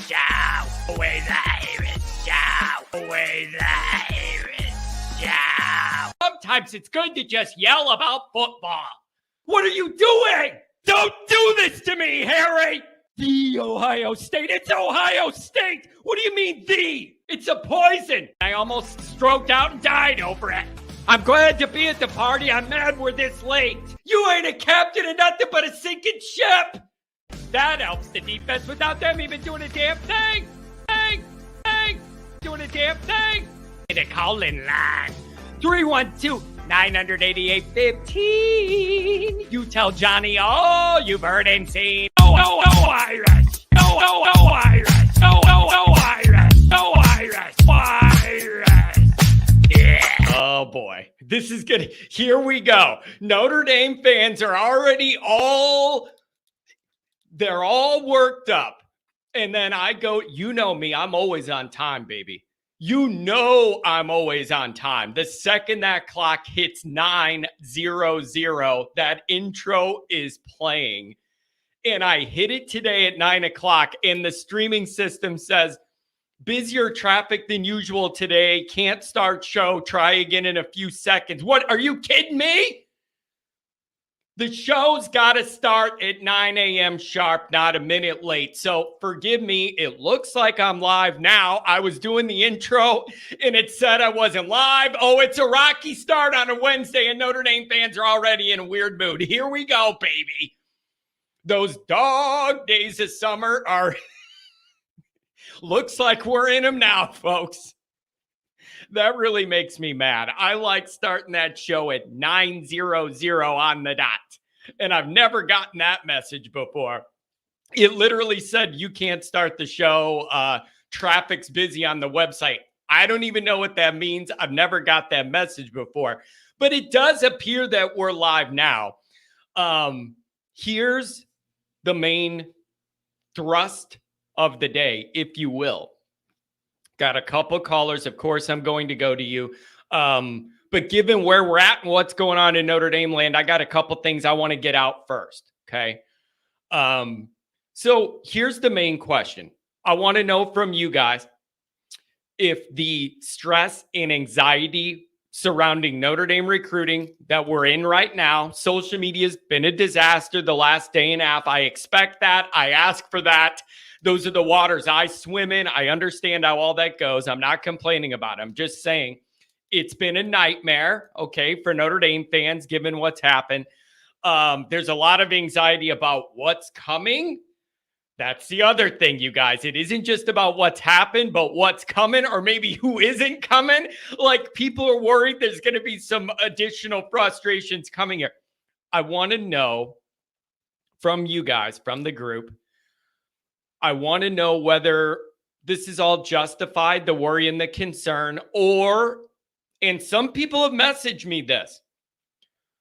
Show. Always Irish. Show. Always Irish. Show. Sometimes it's good to just yell about football. What are you doing? Don't do this to me, Harry! The Ohio State. It's Ohio State! What do you mean, the? It's a poison. I almost stroked out and died over it. I'm glad to be at the party. I'm mad we're this late. You ain't a captain of nothing but a sinking ship. That helps the defense without them even doing a damn thing. Doing a damn thing. The call-in line. 312-988-15. You tell Johnny all you've heard and seen. Oh, Irish. Oh, Irish. Oh, Irish. Oh, Irish. Irish. Yeah. Oh, boy. This is good. Here we go. Notre Dame fans are already they're all worked up. And then I go, you know me, I'm always on time, baby. You know I'm always on time. The second that clock hits 9:00, that intro is playing. And I hit it today at 9 o'clock, and the streaming system says, busier traffic than usual today. Can't start show. Try again in a few seconds. What? Are you kidding me? The show's got to start at 9 a.m. sharp, not a minute late. So forgive me. It looks like I'm live now. I was doing the intro and it said I wasn't live. Oh, it's a rocky start on a Wednesday and Notre Dame fans are already in a weird mood. Here we go, baby. Those dog days of summer are looks like we're in them now, folks. That really makes me mad. I like starting that show at 9:00 on the dot. And I've never gotten that message before. It literally said, you can't start the show. Traffic's busy on the website. I don't even know what that means. I've never got that message before. But it does appear that we're live now. Here's the main thrust of the day, if you will. Got a couple callers. Of course, I'm going to go to you. But given where we're at and what's going on in Notre Dame land, I got a couple things I want to get out first. Okay. So here's the main question. I want to know from you guys if the stress and anxiety surrounding Notre Dame recruiting that we're in right now, social media has been a disaster the last day and a half. I expect that. I ask for that. Those are the waters I swim in. I understand how all that goes. I'm not complaining about it. I'm just saying it's been a nightmare, okay, for Notre Dame fans, given what's happened. There's a lot of anxiety about what's coming. That's the other thing, you guys. It isn't just about what's happened, but what's coming, or maybe who isn't coming. Like, people are worried there's going to be some additional frustrations coming here. I want to know from you guys, from the group, I want to know whether this is all justified, the worry and the concern, and some people have messaged me this.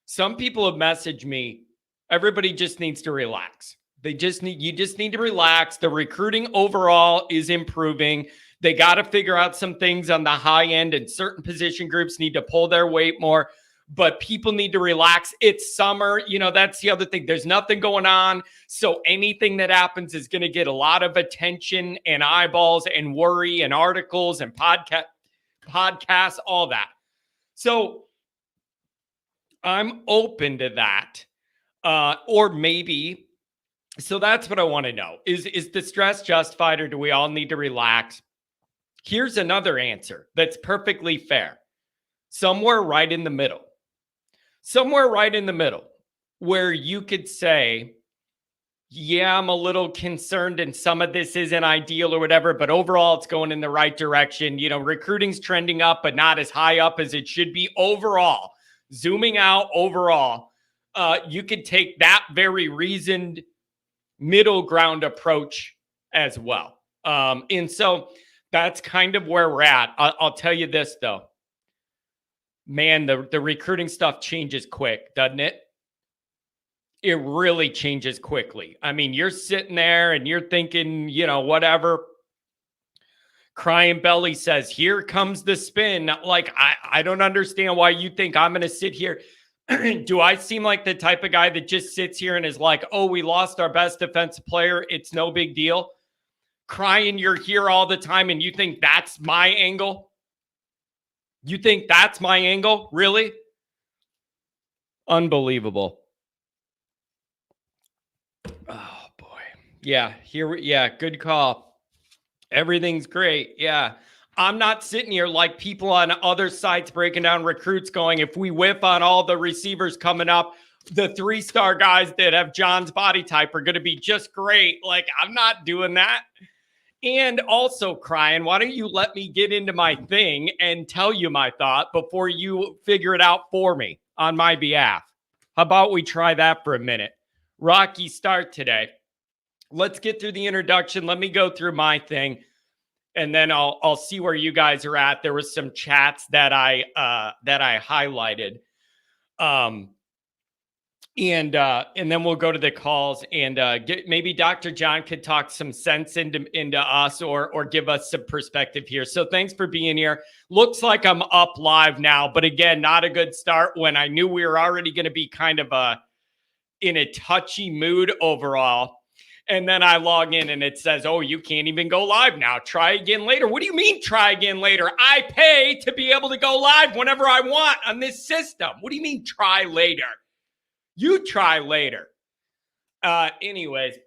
Some people have messaged me, everybody just needs to relax. You just need to relax. The recruiting overall is improving. They got to figure out some things on the high end, and certain position groups need to pull their weight more. But people need to relax. It's summer. You know, that's the other thing. There's nothing going on. So anything that happens is going to get a lot of attention and eyeballs and worry and articles and podcasts, all that. So I'm open to that. Or maybe, so that's what I want to know. Is the stress justified, or do we all need to relax? Here's another answer that's perfectly fair. Somewhere right in the middle. Somewhere right in the middle where you could say, yeah, I'm a little concerned and some of this isn't ideal or whatever, but overall it's going in the right direction. You know, recruiting's trending up, but not as high up as it should be overall. Zooming out overall, you could take that very reasoned middle ground approach as well. And so that's kind of where we're at. I'll tell you this, though. Man, the recruiting stuff changes quick, doesn't it? It really changes quickly. I mean, you're sitting there and you're thinking, you know, whatever. Crying Belly says, here comes the spin. Like, I don't understand why you think I'm going to sit here. Do I seem like the type of guy that just sits here and is like, oh, we lost our best defensive player. It's no big deal. crying you're here all the time and you think that's my angle? You think that's my angle? Really? Unbelievable. Oh boy. Yeah, good call. Everything's great. Yeah. I'm not sitting here like people on other sites breaking down recruits going, if we whiff on all the receivers coming up, the 3-star guys that have John's body type are going to be just great. Like, I'm not doing that. And also, crying, why don't you let me get into my thing and tell you my thought before you figure it out for me on my behalf? How about we try that for a minute? Rocky start today. Let's get through the introduction. Let me go through my thing, and then I'll see where you guys are at. There was some chats that I highlighted. And then we'll go to the calls and maybe Dr. John could talk some sense into us or give us some perspective here. So thanks for being here. Looks like I'm up live now, but again, not a good start when I knew we were already going to be kind of in a touchy mood overall. And then I log in and it says, oh, you can't even go live now. Try again later. What do you mean try again later? I pay to be able to go live whenever I want on this system. What do you mean try later? You try later. Anyways,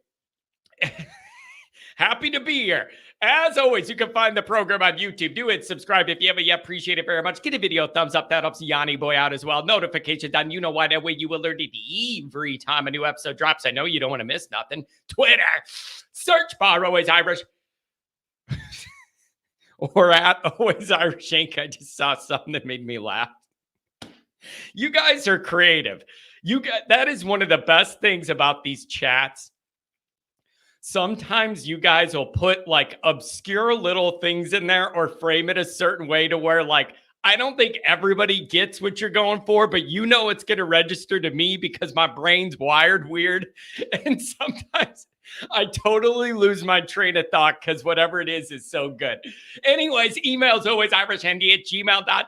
happy to be here. As always, you can find the program on YouTube. Do it. Subscribe if you haven't yet. Appreciate it very much. Get a video thumbs up. That helps Yanni boy out as well. Notifications on. You know why? That way you alerted every time a new episode drops. I know you don't want to miss nothing. Twitter. Search bar Always Irish. Or at Always Irish Inc. I just saw something that made me laugh. You guys are creative. That is one of the best things about these chats. Sometimes you guys will put like obscure little things in there or frame it a certain way to where like, I don't think everybody gets what you're going for, but you know it's going to register to me because my brain's wired weird. And sometimes I totally lose my train of thought because whatever it is so good. Anyways, emails alwaysirishnd@gmail.com.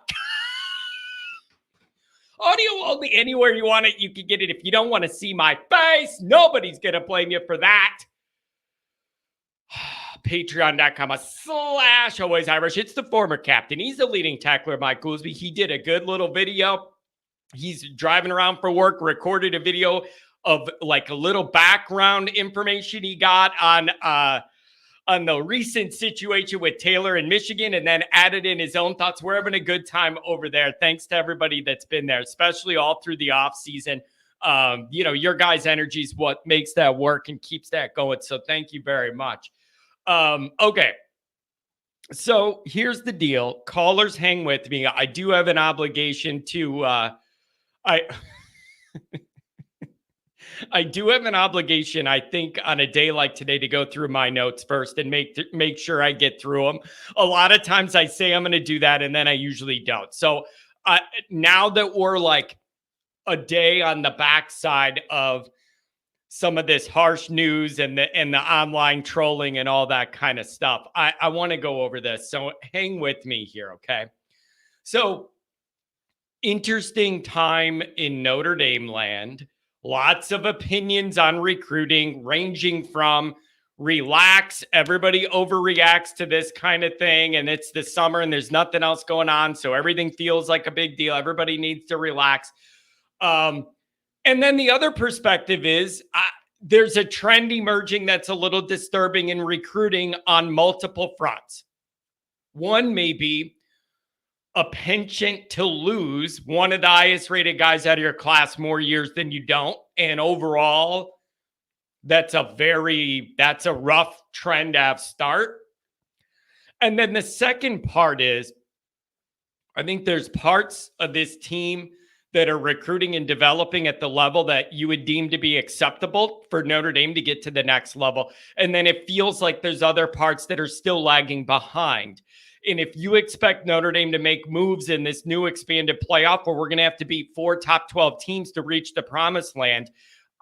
Audio only anywhere you want it. You can get it. If you don't want to see my face, nobody's going to blame you for that. Patreon.com/alwaysirish. It's the former captain. He's the leading tackler of Mike Goolsby. He did a good little video. He's driving around for work, recorded a video of like a little background information he got on the recent situation with Taylor in Michigan, and then added in his own thoughts. We're having a good time over there. Thanks to everybody that's been there, especially all through the off season. Your guys' energy is what makes that work and keeps that going. So thank you very much. Okay. So here's the deal. Callers, hang with me. I do have an obligation to, I do have an obligation, I think, on a day like today to go through my notes first and make sure I get through them. A lot of times I say I'm going to do that, and then I usually don't. So now that we're like a day on the backside of some of this harsh news and the online trolling and all that kind of stuff, I want to go over this. So hang with me here, okay? So interesting time in Notre Dame land. Lots of opinions on recruiting, ranging from relax, everybody overreacts to this kind of thing, and it's the summer and there's nothing else going on, so everything feels like a big deal. Everybody needs to relax. And then the other perspective is there's a trend emerging that's a little disturbing in recruiting on multiple fronts. One may be a penchant to lose one of the highest rated guys out of your class more years than you don't. And overall, that's a rough trend to have start. And then the second part is, I think there's parts of this team that are recruiting and developing at the level that you would deem to be acceptable for Notre Dame to get to the next level. And then it feels like there's other parts that are still lagging behind. And if you expect Notre Dame to make moves in this new expanded playoff where we're going to have to beat 4 top 12 teams to reach the promised land,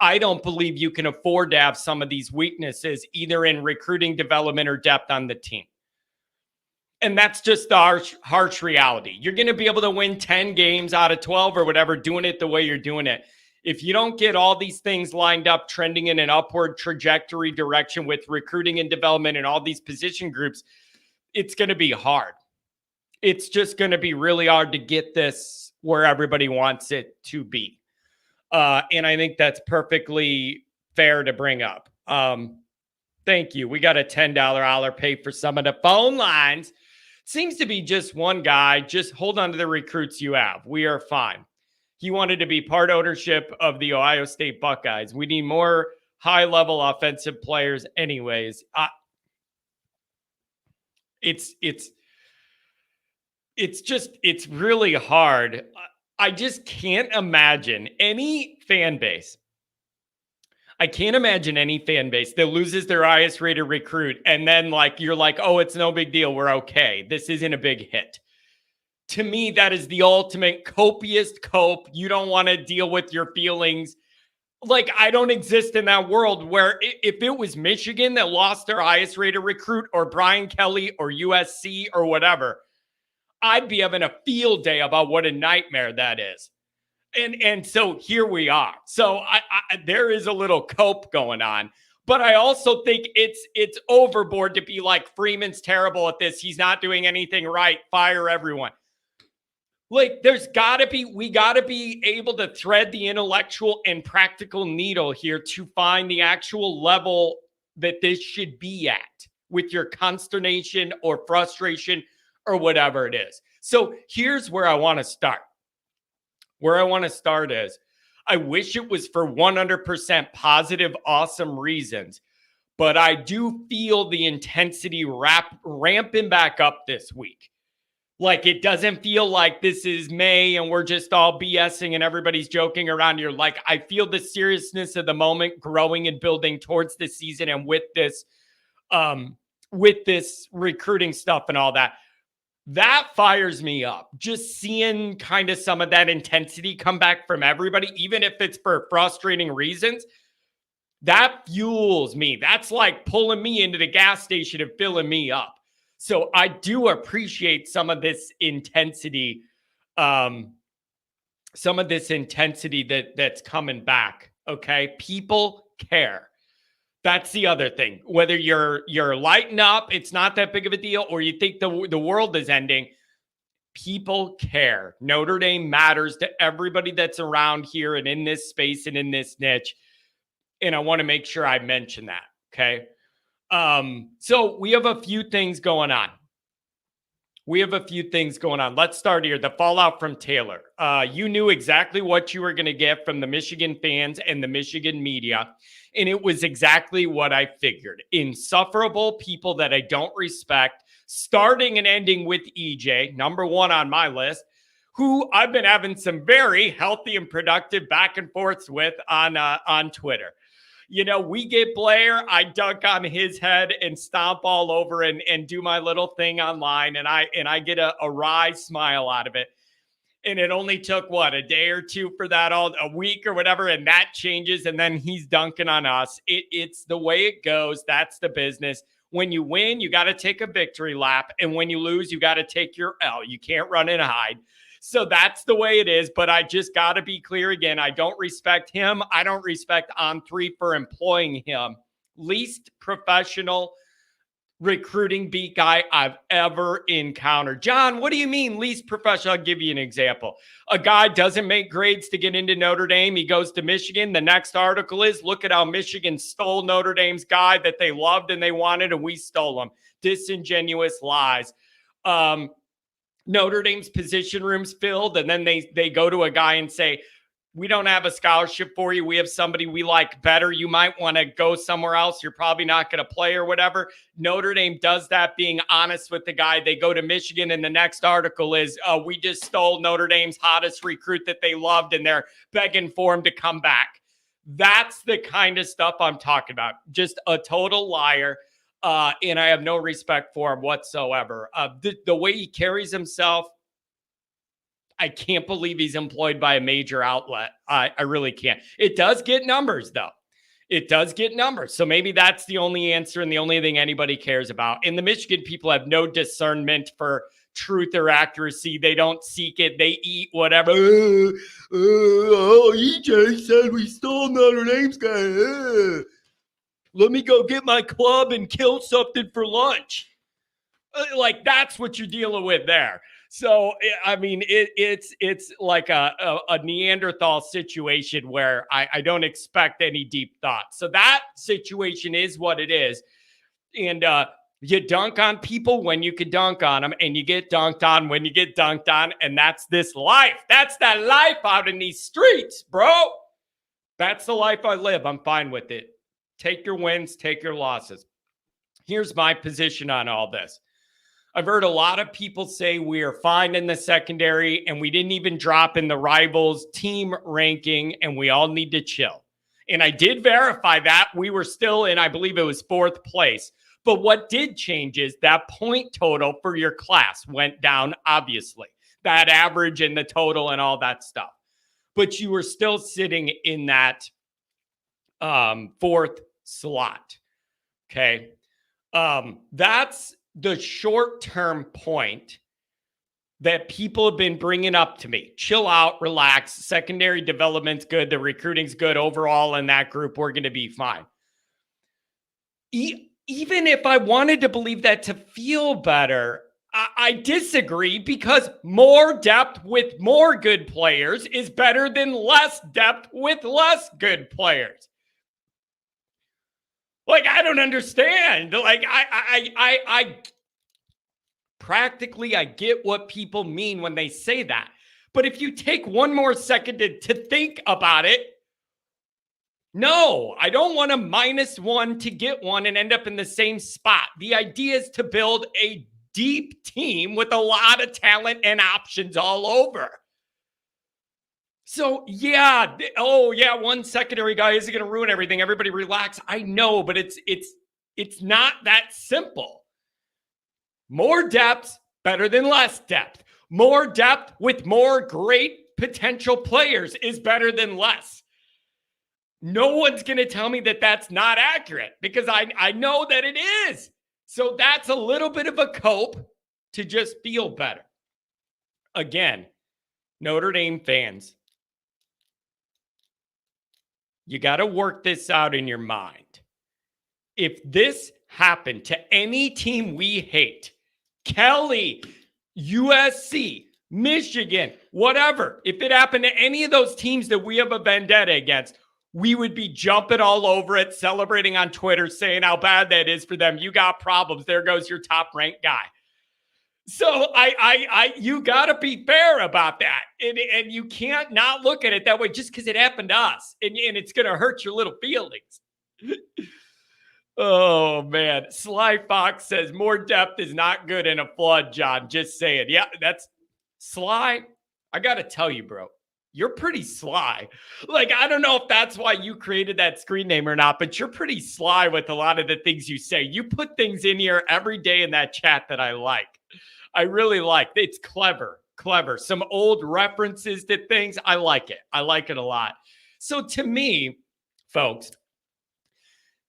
I don't believe you can afford to have some of these weaknesses either in recruiting, development, or depth on the team. And that's just the harsh reality. You're going to be able to win 10 games out of 12 or whatever, doing it the way you're doing it. If you don't get all these things lined up, trending in an upward trajectory direction with recruiting and development and all these position groups, it's going to be hard. It's just going to be really hard to get this where everybody wants it to be. And I think that's perfectly fair to bring up. Thank you. We got a $10 holler pay for some of the phone lines. Seems to be just one guy. Just hold on to the recruits you have. We are fine. He wanted to be part ownership of the Ohio State Buckeyes. We need more high-level offensive players anyways. It's really hard. I just can't imagine any fan base. I can't imagine any fan base that loses their highest rated recruit and then you're like, oh, it's no big deal. We're okay. This isn't a big hit. To me, that is the ultimate copious cope. You don't want to deal with your feelings. I don't exist in that world where if it was Michigan that lost their highest rated recruit or Brian Kelly or USC or whatever, I'd be having a field day about what a nightmare that is. And so here we are. So I there is a little cope going on, but I also think it's overboard to be like, Freeman's terrible at this. He's not doing anything right. Fire everyone. We got to be able to thread the intellectual and practical needle here to find the actual level that this should be at with your consternation or frustration or whatever it is. So here's where I want to start. Where I want to start is, I wish it was for 100% positive, awesome reasons, but I do feel the intensity ramping back up this week. It doesn't feel like this is May and we're just all BSing and everybody's joking around here. I feel the seriousness of the moment growing and building towards this season, and with this recruiting stuff and all that. That fires me up. Just seeing kind of some of that intensity come back from everybody, even if it's for frustrating reasons, that fuels me. That's like pulling me into the gas station and filling me up. So I do appreciate some of this intensity, that's coming back. Okay. People care. That's the other thing. Whether you're lighting up, it's not that big of a deal, or you think the world is ending, people care. Notre Dame matters to everybody that's around here and in this space and in this niche. And I want to make sure I mention that. Okay. So we have a few things going on. Let's start here. The fallout from Taylor. You knew exactly what you were going to get from the Michigan fans and the Michigan media. And it was exactly what I figured. Insufferable people that I don't respect, starting and ending with EJ, number one on my list, who I've been having some very healthy and productive back and forths with on Twitter. You know, we get Blair, I dunk on his head and stomp all over and do my little thing online, and I get a wry smile out of it. And it only took, a day or two for that, a week or whatever, and that changes, and then he's dunking on us. It's the way it goes. That's the business. When you win, you got to take a victory lap, and when you lose, you got to take your L. You can't run and hide. So that's the way it is, but I just got to be clear again. I don't respect him. I don't respect On3 for employing him. Least professional recruiting beat guy I've ever encountered. John, what do you mean least professional? I'll give you an example. A guy doesn't make grades to get into Notre Dame. He goes to Michigan. The next article is, look at how Michigan stole Notre Dame's guy that they loved and they wanted, and we stole him. Disingenuous lies. Notre Dame's position room's filled, and then they go to a guy and say, we don't have a scholarship for you. We have somebody we like better. You might want to go somewhere else. You're probably not going to play or whatever. Notre Dame does that, being honest with the guy. They go to Michigan, and the next article is, we just stole Notre Dame's hottest recruit that they loved, and they're begging for him to come back. That's the kind of stuff I'm talking about. Just a total liar. And I have no respect for him whatsoever. The way he carries himself, I can't believe he's employed by a major outlet. I really can't. It does get numbers, though. It does get numbers. So maybe that's the only answer and the only thing anybody cares about. And the Michigan people have no discernment for truth or accuracy. They don't seek it. They eat whatever. EJ said we stole Notre Dame's guy. Let me go get my club and kill something for lunch. Like, that's what you're dealing with there. So, I mean, it's like a Neanderthal situation where I don't expect any deep thought. So that situation is what it is. And you dunk on people when you can dunk on them, and you get dunked on when you get dunked on. And that's this life. That's that life out in these streets, bro. That's the life I live. I'm fine with it. Take your wins, take your losses. Here's my position on all this. I've heard a lot of people say we are fine in the secondary and we didn't even drop in the rivals team ranking and we all need to chill. And I did verify that. We were still in, I believe it was 4th place. But what did change is that point total for your class went down, obviously. That average and the total and all that stuff. But you were still sitting in that 4th slot. Okay. That's the short-term point that people have been bringing up to me. Chill out, relax. Secondary development's good. The recruiting's good overall in that group. We're going to be fine. Even if I wanted to believe that to feel better, I disagree, because more depth with more good players is better than less depth with less good players. Like, I don't understand. Like, I practically, I get what people mean when they say that. But if you take one more second to think about it, no, I don't want a -1 to get 1 and end up in the same spot. The idea is to build a deep team with a lot of talent and options all over. So, yeah. Oh, yeah. One secondary guy isn't going to ruin everything. Everybody relax. I know, but it's not that simple. More depth, better than less depth. More depth with more great potential players is better than less. No one's going to tell me that that's not accurate, because I know that it is. So that's a little bit of a cope to just feel better. Again, Notre Dame fans, you got to work this out in your mind. If this happened to any team we hate, Kelly, USC, Michigan, whatever, if it happened to any of those teams that we have a vendetta against, we would be jumping all over it, celebrating on Twitter, saying how bad that is for them. You got problems. There goes your top-ranked guy. So you got to be fair about that. And you can't not look at it that way just because it happened to us. And it's going to hurt your little feelings. Oh, man. Sly Fox says more depth is not good in a flood, John. Just saying. Yeah, that's Sly. I got to tell you, bro, you're pretty sly. Like, I don't know if that's why you created that screen name or not, but you're pretty sly with a lot of the things you say. You put things in here every day in that chat that I like. I really like. It's clever. Some old references to things. I like it. I like it a lot. So to me, folks,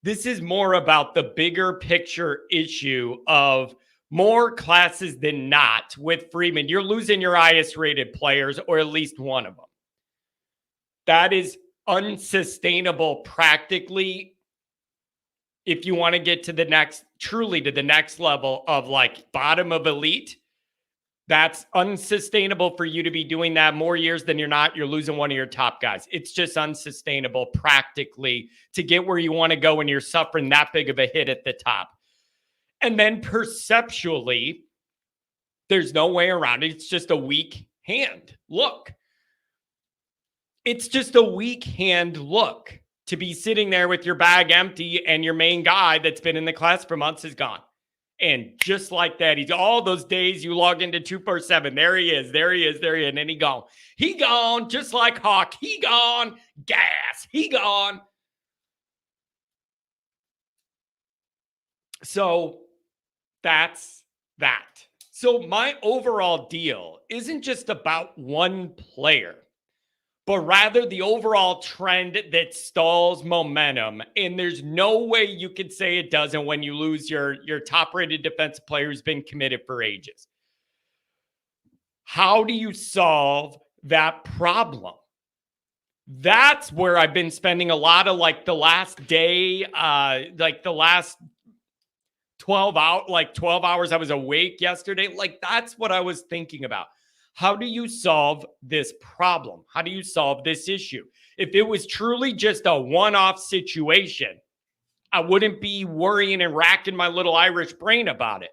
this is more about the bigger picture issue of more classes than not with Freeman. You're losing your highest rated players, or at least one of them. That is unsustainable practically if you want to get to the next, truly to the next level of like bottom of elite. That's unsustainable for you to be doing that more years than you're losing one of your top guys. It's just unsustainable practically to get where you want to go when you're suffering that big of a hit at the top. And then perceptually, there's no way around it. It's just a weak hand look. It's just a weak hand look to be sitting there with your bag empty and your main guy that's been in the class for months is gone. And just like that, he's all those days you log into 247. There he is. And then he gone. He gone, just like Hawk. He gone. Gas. He gone. So that's that. So my overall deal isn't just about one player. but rather the overall trend that stalls momentum. And there's no way you could say it doesn't when you lose your top-rated defensive player who's been committed for ages. How do you solve that problem? That's where I've been spending a lot of like the last day, like the last 12 hours I was awake yesterday. Like that's what I was thinking about. How do you solve this problem? How do you solve this issue? If it was truly just a one-off situation, I wouldn't be worrying and racking my little Irish brain about it.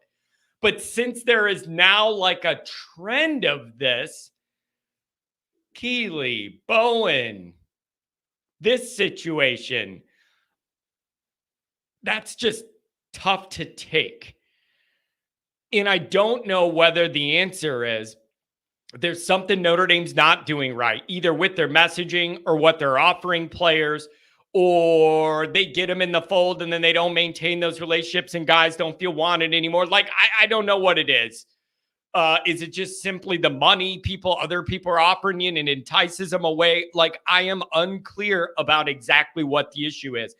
But since there is now like a trend of this, Keeley, Bowen, this situation, that's just tough to take. And I don't know whether the answer is there's something Notre Dame's not doing right, either with their messaging or what they're offering players, or they get them in the fold and then they don't maintain those relationships and guys don't feel wanted anymore. Like, I don't know what it is. Is it just simply the money other people are offering you and it entices them away? Like, I am unclear about exactly what the issue is.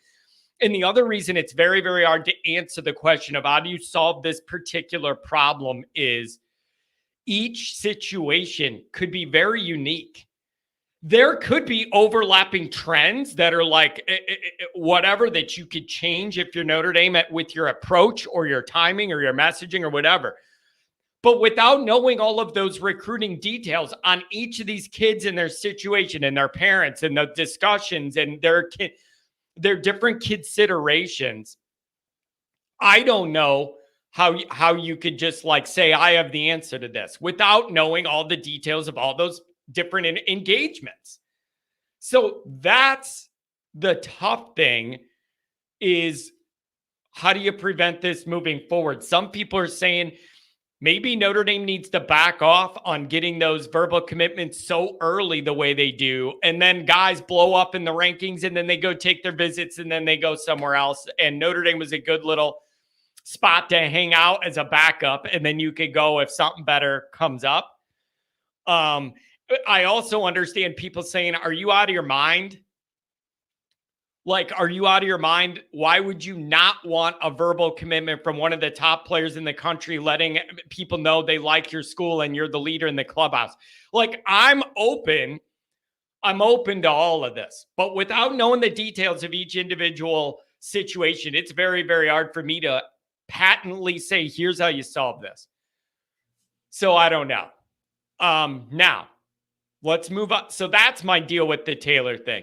And the other reason it's very, very hard to answer the question of how do you solve this particular problem is each situation could be very unique. There could be overlapping trends that are like whatever that you could change if you're Notre Dame with your approach or your timing or your messaging or whatever. But without knowing all of those recruiting details on each of these kids and their situation and their parents and the discussions and their different considerations, I don't know how you could just like say, I have the answer to this without knowing all the details of all those different engagements. So that's the tough thing is how do you prevent this moving forward? Some people are saying maybe Notre Dame needs to back off on getting those verbal commitments so early the way they do. And then guys blow up in the rankings and then they go take their visits and then they go somewhere else. And Notre Dame was a good little spot to hang out as a backup. And then you could go if something better comes up. I also understand people saying, are you out of your mind? Like, are you out of your mind? Why would you not want a verbal commitment from one of the top players in the country, letting people know they like your school and you're the leader in the clubhouse? Like, I'm open to all of this, but without knowing the details of each individual situation, it's very, very hard for me to patently say, here's how you solve this. So I don't know. Now let's move on. So that's my deal with the Taylor thing.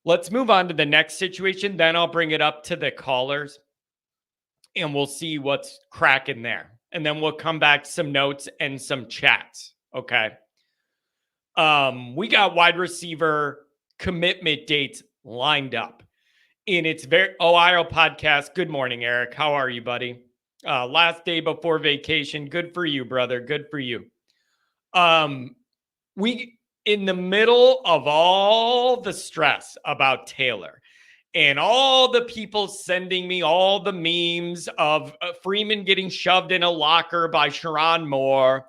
Let's move on to the next situation. Then I'll bring it up to the callers and we'll see what's cracking there. And then we'll come back to some notes and some chats. Okay. We got wide receiver commitment dates lined up. And it's very Ohio podcast. Good morning, Eric. How are you, buddy? Last day before vacation. Good for you, brother. Good for you. We in the middle of all the stress about Taylor and all the people sending me all the memes of Freeman getting shoved in a locker by Sharon Moore.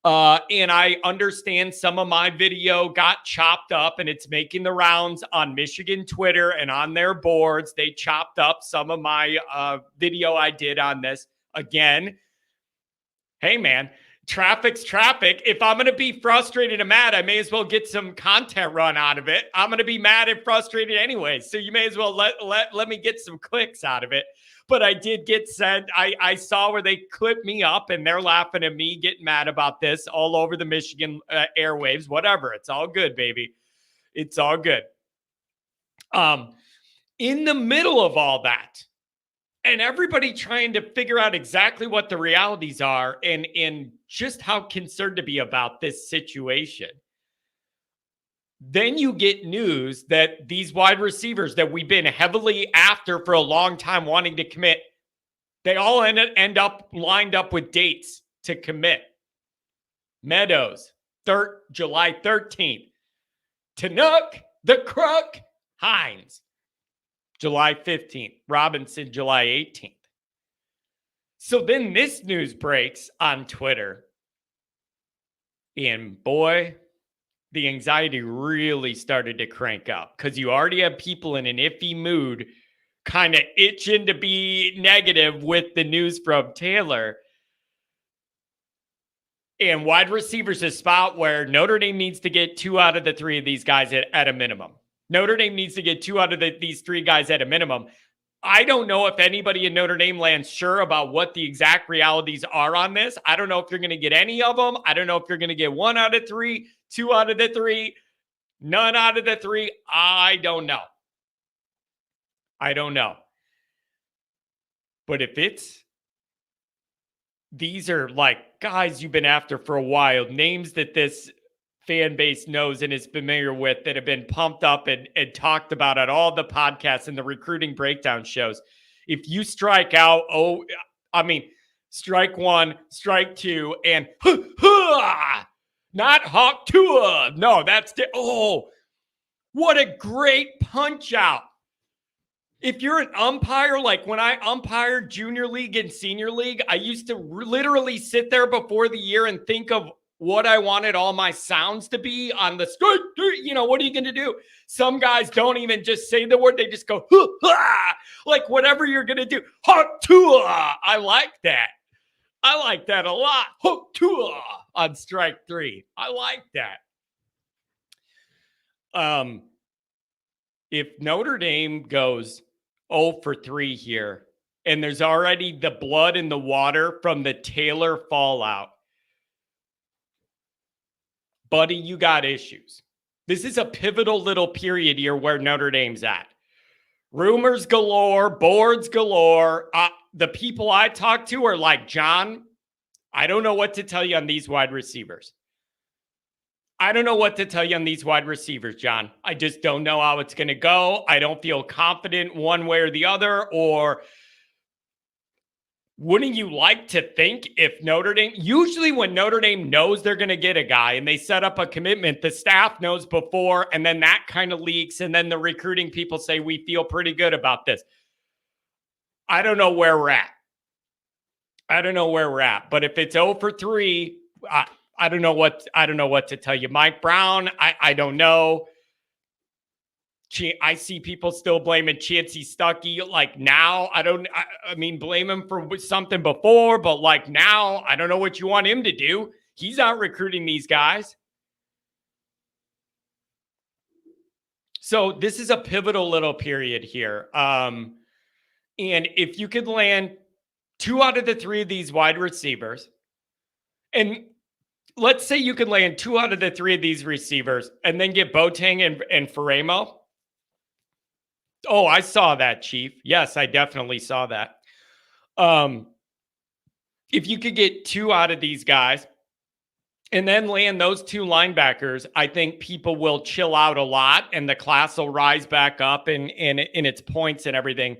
And I understand some of my video got chopped up and it's making the rounds on Michigan Twitter and on their boards. They chopped up some of my video I did on this. Again, hey, man. Traffic's traffic. If I'm going to be frustrated and mad, I may as well get some content run out of it. I'm going to be mad and frustrated anyway. So you may as well let me get some clicks out of it. But I did get sent. I saw where they clipped me up and they're laughing at me getting mad about this all over the Michigan airwaves, whatever. It's all good, baby. It's all good. In the middle of all that, and everybody trying to figure out exactly what the realities are and just how concerned to be about this situation. Then you get news that these wide receivers that we've been heavily after for a long time wanting to commit, they all end up lined up with dates to commit. Meadows, July 13th. Tanook, the Crook, Hines, July 15th. Robinson, July 18th. So then this news breaks on Twitter. And boy, the anxiety really started to crank up because you already have people in an iffy mood kind of itching to be negative with the news from Taylor. And wide receivers a spot where Notre Dame needs to get 2 out of the 3 of these guys at a minimum. Notre Dame needs to get 2 out of these 3 guys at a minimum. I don't know if anybody in Notre Dame land's sure about what the exact realities are on this. I don't know if you're going to get any of them. I don't know if you're going to get 1 out of 3, 2 out of the 3, none out of the 3. I don't know. But if these are like guys you've been after for a while, names that this fan base knows and is familiar with that have been pumped up and talked about at all the podcasts and the recruiting breakdown shows. If you strike out, strike 1, strike 2, and not Hawk Tua. No, what a great punch out. If you're an umpire, like when I umpired junior league and senior league, I used to literally sit there before the year and think of what I wanted all my sounds to be on the strike. What are you going to do? Some guys don't even just say the word. They just go, like whatever you're going to do. Hawk Tua. I like that. I like that a lot. Hawk Tua on strike 3. I like that. If Notre Dame goes 0 for 3 here, and there's already the blood in the water from the Taylor fallout, buddy, you got issues. This is a pivotal little period here where Notre Dame's at. Rumors galore, boards galore. The people I talk to are like, John, I don't know what to tell you on these wide receivers. John. I just don't know how it's going to go. I don't feel confident one way or the other. Or wouldn't you like to think if Notre Dame, usually when Notre Dame knows they're going to get a guy and they set up a commitment, the staff knows before, and then that kind of leaks, and then the recruiting people say, we feel pretty good about this. I don't know where we're at. But if it's 0 for 3, I don't know what to tell you. Mike Brown, I don't know. I see people still blaming Chancey Stuckey. Like now, blame him for something before, but like now, I don't know what you want him to do. He's out recruiting these guys. So this is a pivotal little period here. And if you could land 2 out of the 3 of these wide receivers, and let's say you could land 2 out of the 3 of these receivers and then get Boateng and Faremo. Oh, I saw that, Chief. Yes, I definitely saw that. If you could get 2 out of these guys and then land those 2 linebackers, I think people will chill out a lot and the class will rise back up in its points and everything,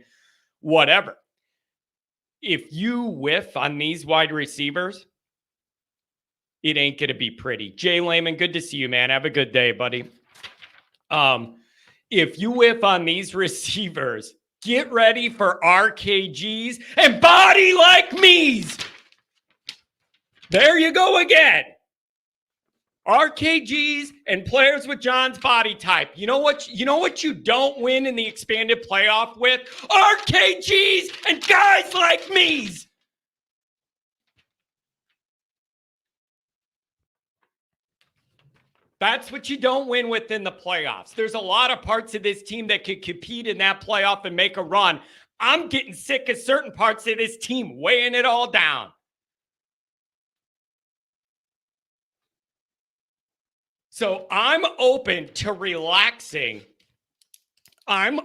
whatever. If you whiff on these wide receivers, it ain't going to be pretty. Jay Lehman, good to see you, man. Have a good day, buddy. If you whiff on these receivers, get ready for RKGs and body like me's. There you go again. RKGs and players with John's body type. You know what you don't win in the expanded playoff with? RKGs and guys like me's. That's what you don't win with in the playoffs. There's a lot of parts of this team that could compete in that playoff and make a run. I'm getting sick of certain parts of this team weighing it all down. So I'm open to relaxing. And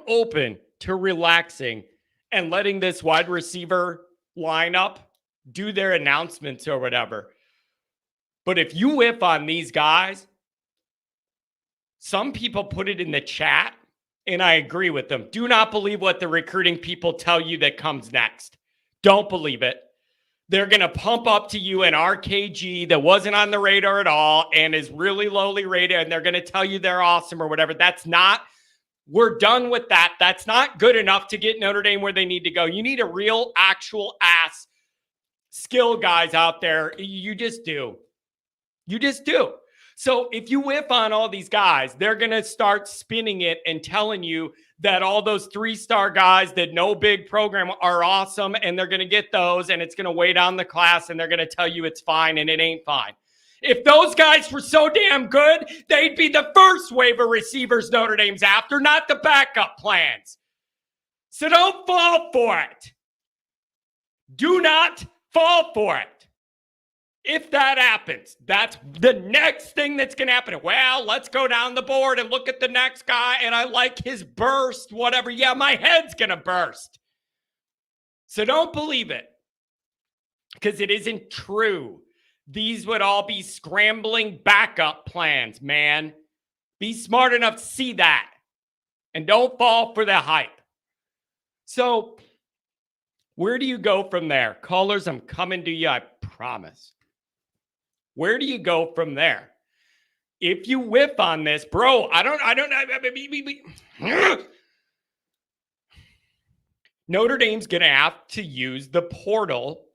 letting this wide receiver lineup do their announcements or whatever. But if you whiff on these guys, some people put it in the chat, and I agree with them. Do not believe what the recruiting people tell you that comes next. Don't believe it. They're going to pump up to you an RKG that wasn't on the radar at all and is really lowly rated, and they're going to tell you they're awesome or whatever. We're done with that. That's not good enough to get Notre Dame where they need to go. You need a real, actual ass skill guys out there. You just do. So if you whiff on all these guys, they're going to start spinning it and telling you that all those 3-star guys that no big program are awesome, and they're going to get those, and it's going to weigh down the class, and they're going to tell you it's fine, and it ain't fine. If those guys were so damn good, they'd be the first wave of receivers Notre Dame's after, not the backup plans. So don't fall for it. Do not fall for it. If that happens, that's the next thing that's going to happen. Well, let's go down the board and look at the next guy, and I like his burst, whatever. Yeah, my head's going to burst. So don't believe it, because it isn't true. These would all be scrambling backup plans, man. Be smart enough to see that, and don't fall for the hype. So where do you go from there? Callers, I'm coming to you, I promise. Where do you go from there? If you whiff on this, bro, Notre Dame's going to have to use the portal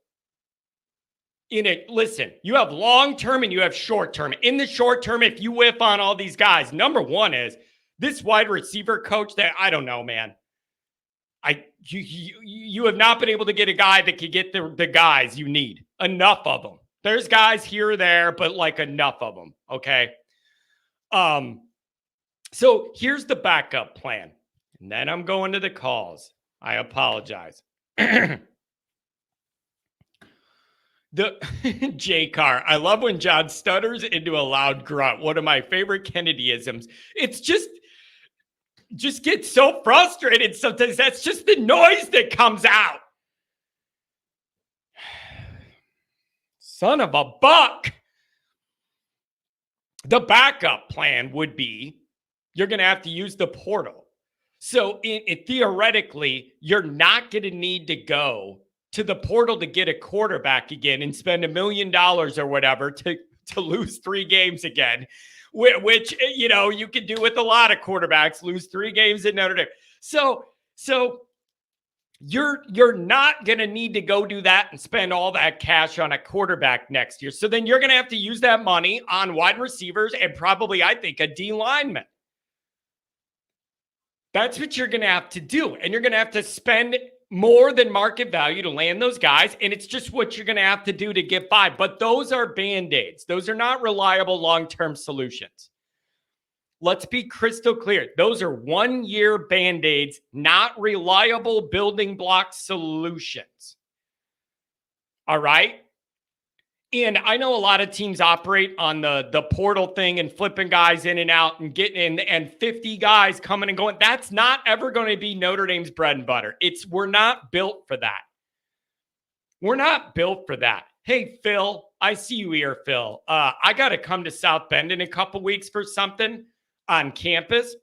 in it. Listen, you have long-term and you have short-term. In the short term, if you whiff on all these guys, number one is this wide receiver coach that, I don't know, man. You have not been able to get a guy that can get the guys you need. Enough of them. There's guys here or there, but like enough of them, okay? So here's the backup plan. And then I'm going to the calls. I apologize. The J-Car. I love when John stutters into a loud grunt. One of my favorite Kennedyisms. It's just get so frustrated sometimes. That's just the noise that comes out. Son of a buck. The backup plan would be you're going to have to use the portal. So theoretically, you're not going to need to go to the portal to get a quarterback again and spend $1 million or whatever to lose 3 games again, which, you know, you can do with a lot of quarterbacks, lose 3 games in Notre Dame. So you're not going to need to go do that and spend all that cash on a quarterback next year. So then you're going to have to use that money on wide receivers and probably, I think, a D lineman. That's what you're going to have to do. And you're going to have to spend more than market value to land those guys. And it's just what you're going to have to do to get by. But those are Band-Aids. Those are not reliable long-term solutions. Let's be crystal clear. Those are 1-year Band-Aids, not reliable building block solutions. All right? And I know a lot of teams operate on the portal thing and flipping guys in and out and getting in and 50 guys coming and going. That's not ever going to be Notre Dame's bread and butter. We're not built for that. We're not built for that. Hey, Phil, I see you here, Phil. I got to come to South Bend in a couple weeks for something on campus.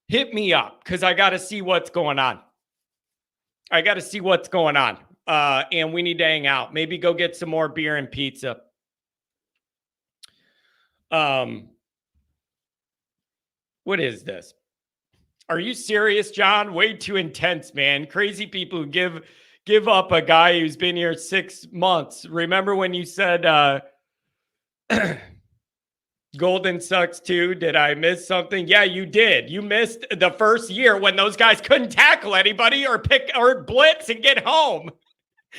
Hit me up because I got to see what's going on. And we need to hang out. Maybe go get some more beer and pizza. What is this? Are you serious, John? Way too intense, man. Crazy people who give up a guy who's been here 6 months. Remember when you said Golden sucks too? Did I miss something? Yeah, you did. You missed the first year when those guys couldn't tackle anybody or blitz and get home.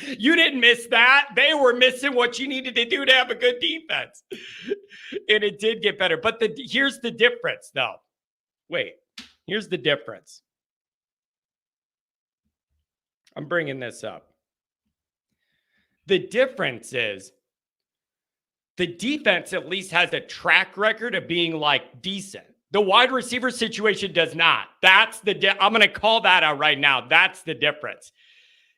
You didn't miss that. They were missing what you needed to do to have a good defense. And it did get better. But here's the difference, though. Wait, here's the difference. I'm bringing this up. The difference is the defense at least has a track record of being like decent. The wide receiver situation does not. That's I'm going to call that out right now. That's the difference.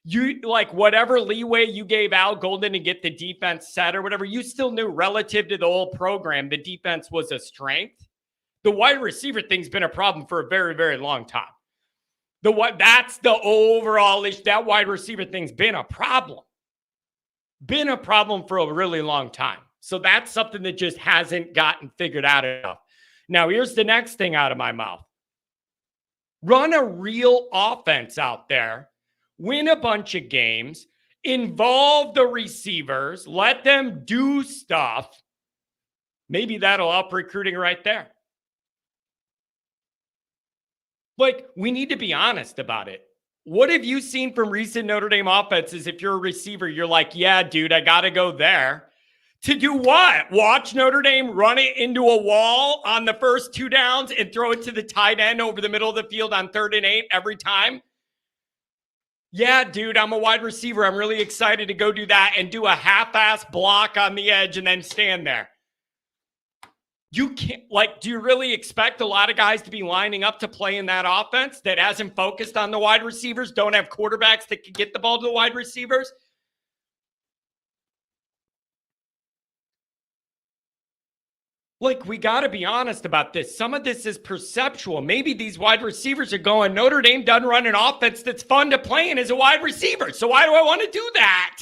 You like whatever leeway you gave Al Golden to get the defense set or whatever, you still knew relative to the whole program, the defense was a strength. The wide receiver thing's been a problem for a very, very long time. That's the overall issue. That wide receiver thing's been a problem. Been a problem for a really long time. So that's something that just hasn't gotten figured out enough. Now, here's the next thing out of my mouth. Run a real offense out there. Win a bunch of games. Involve the receivers. Let them do stuff. Maybe that'll up recruiting right there. Like, we need to be honest about it. What have you seen from recent Notre Dame offenses? If you're a receiver, you're like, yeah, dude, I got to go there. To do what? Watch Notre Dame run it into a wall on the first 2 downs and throw it to the tight end over the middle of the field on 3rd and 8 every time? Yeah, dude, I'm a wide receiver. I'm really excited to go do that and do a half-ass block on the edge and then stand there. You can't, like, do you really expect a lot of guys to be lining up to play in that offense that hasn't focused on the wide receivers, don't have quarterbacks that can get the ball to the wide receivers? Like, we got to be honest about this. Some of this is perceptual. Maybe these wide receivers are going, Notre Dame doesn't run an offense that's fun to play in as a wide receiver. So why do I want to do that?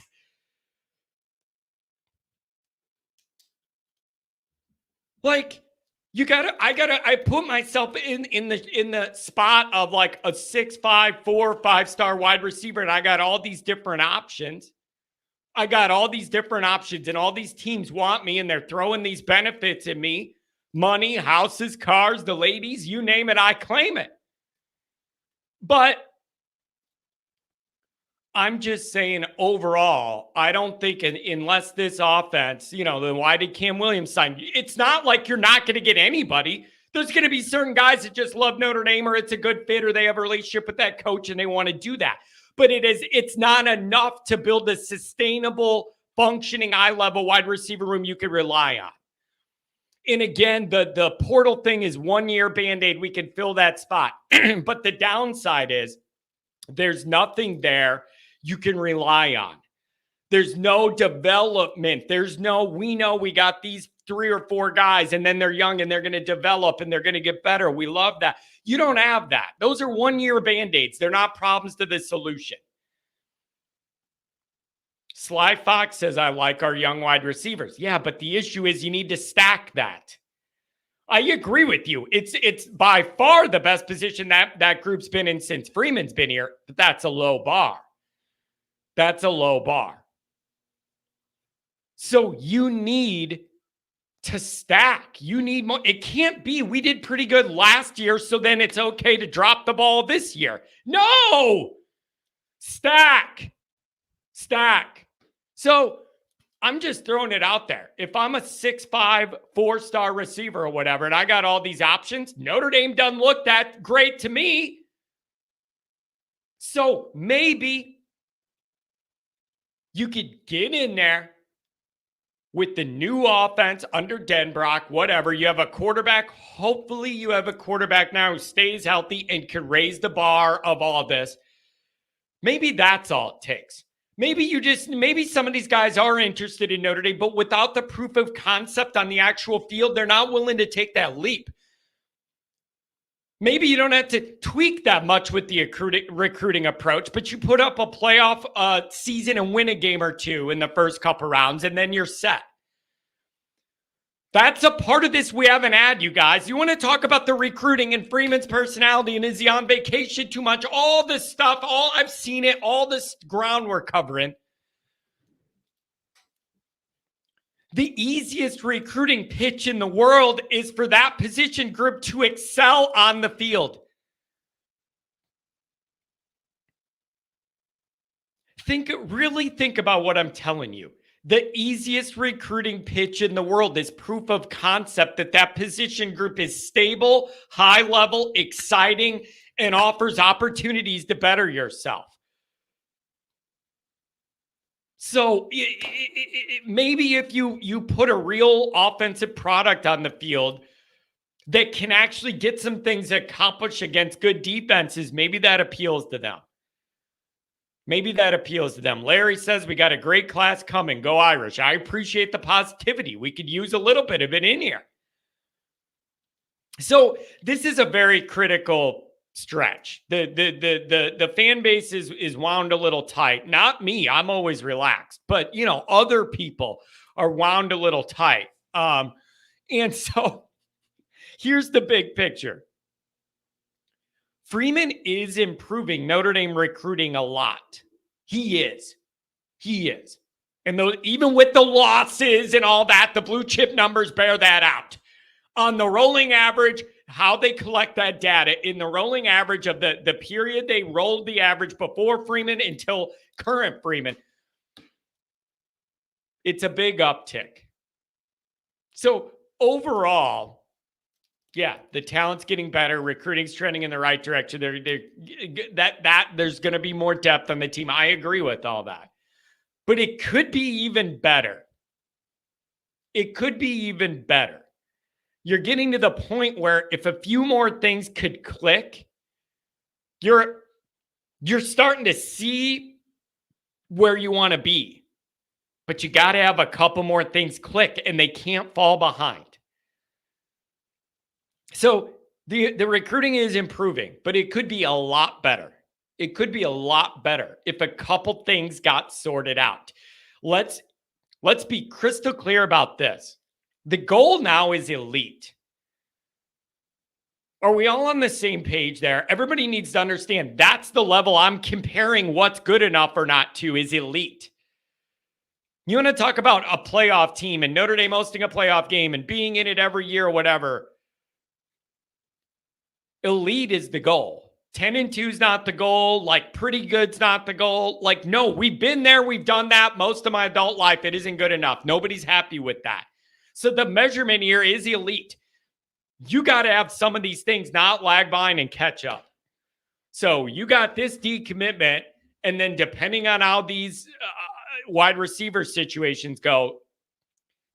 Like, I put myself in the spot of like a 6'5", 4-5-star wide receiver, and I got all these different options. And all these teams want me, and they're throwing these benefits at me. Money, houses, cars, the ladies, you name it, I claim it. But I'm just saying overall, I don't think unless this offense, then why did Cam Williams sign? It's not like you're not going to get anybody. There's going to be certain guys that just love Notre Dame, or it's a good fit, or they have a relationship with that coach and they want to do that. But it's not enough to build a sustainable, functioning, high-level wide receiver room you can rely on. And again, the portal thing is 1-year Band-Aid. We can fill that spot. But the downside is there's nothing there you can rely on. There's no development. We know we got these 3 or 4 guys, and then they're young and they're going to develop and they're going to get better. We love that. You don't have that. Those are 1-year Band-Aids. They're not problems to the solution. Sly Fox says, I like our young wide receivers. Yeah, but the issue is you need to stack that. I agree with you. It's by far the best position that group's been in since Freeman's been here, but that's a low bar. So you need to stack. You need more. It can't be we did pretty good last year, so then it's okay to drop the ball this year. No! Stack. So I'm just throwing it out there. If I'm a 6'5", 4-star receiver or whatever, and I got all these options, Notre Dame doesn't look that great to me. So maybe you could get in there with the new offense under Denbrock, whatever. You have a quarterback. Hopefully you have a quarterback now who stays healthy and can raise the bar of all this. Maybe that's all it takes. Maybe some of these guys are interested in Notre Dame, but without the proof of concept on the actual field, they're not willing to take that leap. Maybe you don't have to tweak that much with the recruiting approach, but you put up a playoff season and win a game or two in the first couple rounds, and then you're set. That's a part of this we haven't had, you guys. You want to talk about the recruiting and Freeman's personality and is he on vacation too much? All this stuff, I've seen it, all this ground we're covering. The easiest recruiting pitch in the world is for that position group to excel on the field. Really think about what I'm telling you. The easiest recruiting pitch in the world is proof of concept that position group is stable, high level, exciting, and offers opportunities to better yourself. So maybe if you put a real offensive product on the field that can actually get some things accomplished against good defenses, maybe that appeals to them. Larry says, we got a great class coming. Go Irish. I appreciate the positivity. We could use a little bit of it in here. So this is a very critical stretch. The fan base is wound a little tight. Not me. I'm always relaxed. But, other people are wound a little tight. And so here's the big picture. Freeman is improving Notre Dame recruiting a lot. He is. And even with the losses and all that, the blue chip numbers bear that out. On the rolling average, how they collect that data in the rolling average of the period they rolled the average before Freeman until current Freeman, it's a big uptick. So overall, yeah, the talent's getting better. Recruiting's trending in the right direction. There's going to be more depth on the team. I agree with all that. But it could be even better. It could be even better. You're getting to the point where if a few more things could click, you're starting to see where you want to be. But you got to have a couple more things click, and they can't fall behind. So the recruiting is improving, but it could be a lot better. It could be a lot better if a couple things got sorted out. Let's be crystal clear about this. The goal now is elite. Are we all on the same page there? Everybody needs to understand that's the level I'm comparing what's good enough or not to is elite. You want to talk about a playoff team and Notre Dame hosting a playoff game and being in it every year or whatever. Elite is the goal. 10-2 is not the goal. Like pretty good's not the goal. Like, no, we've been there. We've done that most of my adult life. It isn't good enough. Nobody's happy with that. So the measurement here is elite. You got to have some of these things not lag behind and catch up. So you got this decommitment, and then depending on how these wide receiver situations go,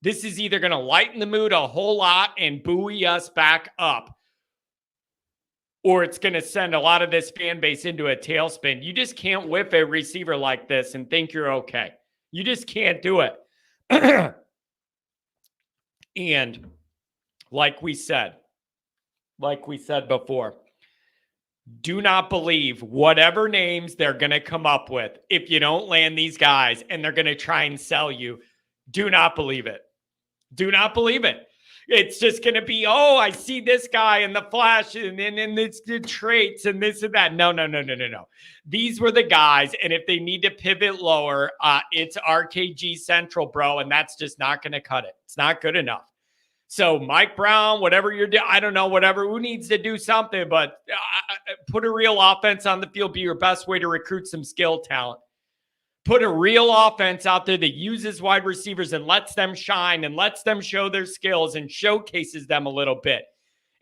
this is either going to lighten the mood a whole lot and buoy us back up, or it's going to send a lot of this fan base into a tailspin. You just can't whip a receiver like this and think you're okay. You just can't do it. And like we said before, do not believe whatever names they're going to come up with. If you don't land these guys and they're going to try and sell you, do not believe it. Do not believe it. It's just going to be, oh, I see this guy in the flash and it's the traits and this and that. No. These were the guys. And if they need to pivot lower, it's RKG Central, bro. And that's just not going to cut it. It's not good enough. So Mike Brown, whatever you're doing, I don't know, whatever, who needs to do something, but put a real offense on the field, be your best way to recruit some skill talent. Put a real offense out there that uses wide receivers and lets them shine and lets them show their skills and showcases them a little bit.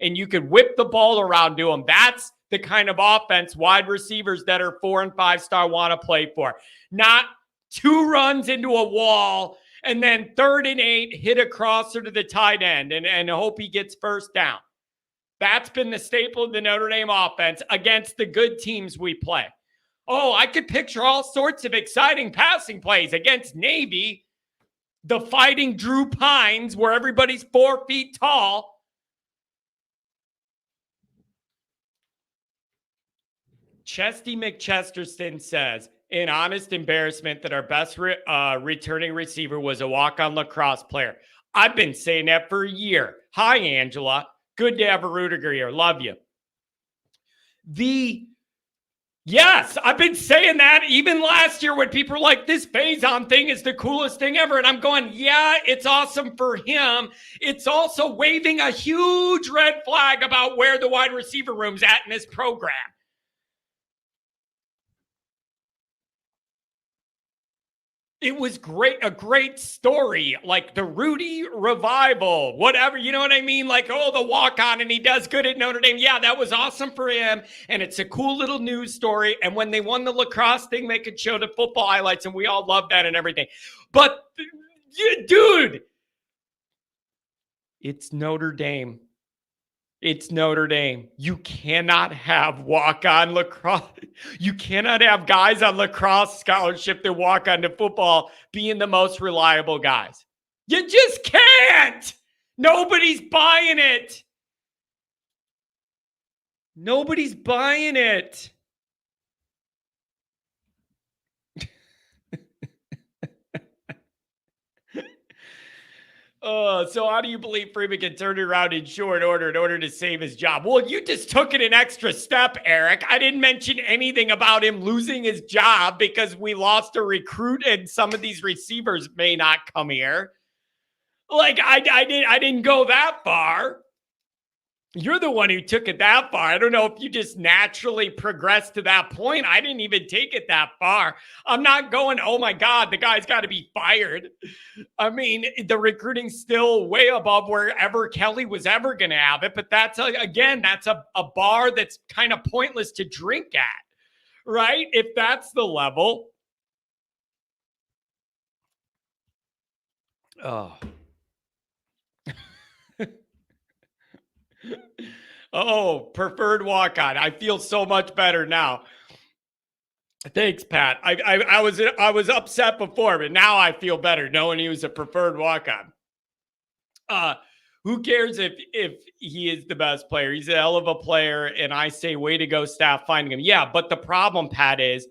And you could whip the ball around to them. That's the kind of offense wide receivers that are 4- and 5-star want to play for. Not 2 runs into a wall and then 3rd and 8, hit a crosser to the tight end and hope he gets first down. That's been the staple of the Notre Dame offense against the good teams we play. Oh, I could picture all sorts of exciting passing plays against Navy, the Fighting Drew Pines, where everybody's 4 feet tall. Chesty McChesterton says, an honest embarrassment that our best returning receiver was a walk-on lacrosse player. I've been saying that for a year. Hi, Angela. Good to have a Rudiger here. Love you. Yes, I've been saying that even last year when people were like, this Faison thing is the coolest thing ever. And I'm going, yeah, it's awesome for him. It's also waving a huge red flag about where the wide receiver room's at in this program. It was great, a great story, like the Rudy revival, whatever, you know what I mean? Like, oh, the walk-on, and he does good at Notre Dame. Yeah, that was awesome for him, and it's a cool little news story. And when they won the lacrosse thing, they could show the football highlights, and we all loved that and everything. But, dude, it's Notre Dame. It's Notre Dame. You cannot have walk-on lacrosse. You cannot have guys on lacrosse scholarship that walk on to football being the most reliable guys. You just can't. Nobody's buying it. Nobody's buying it. So how do you believe Freeman can turn it around in short order in order to save his job? Well, you just took it an extra step, Eric. I didn't mention anything about him losing his job because we lost a recruit and some of these receivers may not come here. Like I didn't go that far. You're the one who took it that far. I don't know if you just naturally progressed to that point. I didn't even take it that far. I'm not going, oh my God, the guy's got to be fired. I mean, the recruiting's still way above wherever Kelly was ever going to have it. But that's, that's a bar that's kind of pointless to drink at, right? If that's the level. Oh. Oh, preferred walk-on. I feel so much better now. Thanks, Pat. I was upset before, but now I feel better knowing he was a preferred walk-on. Who cares if he is the best player? He's a hell of a player, and I say, way to go, staff, finding him. Yeah, but the problem, Pat, is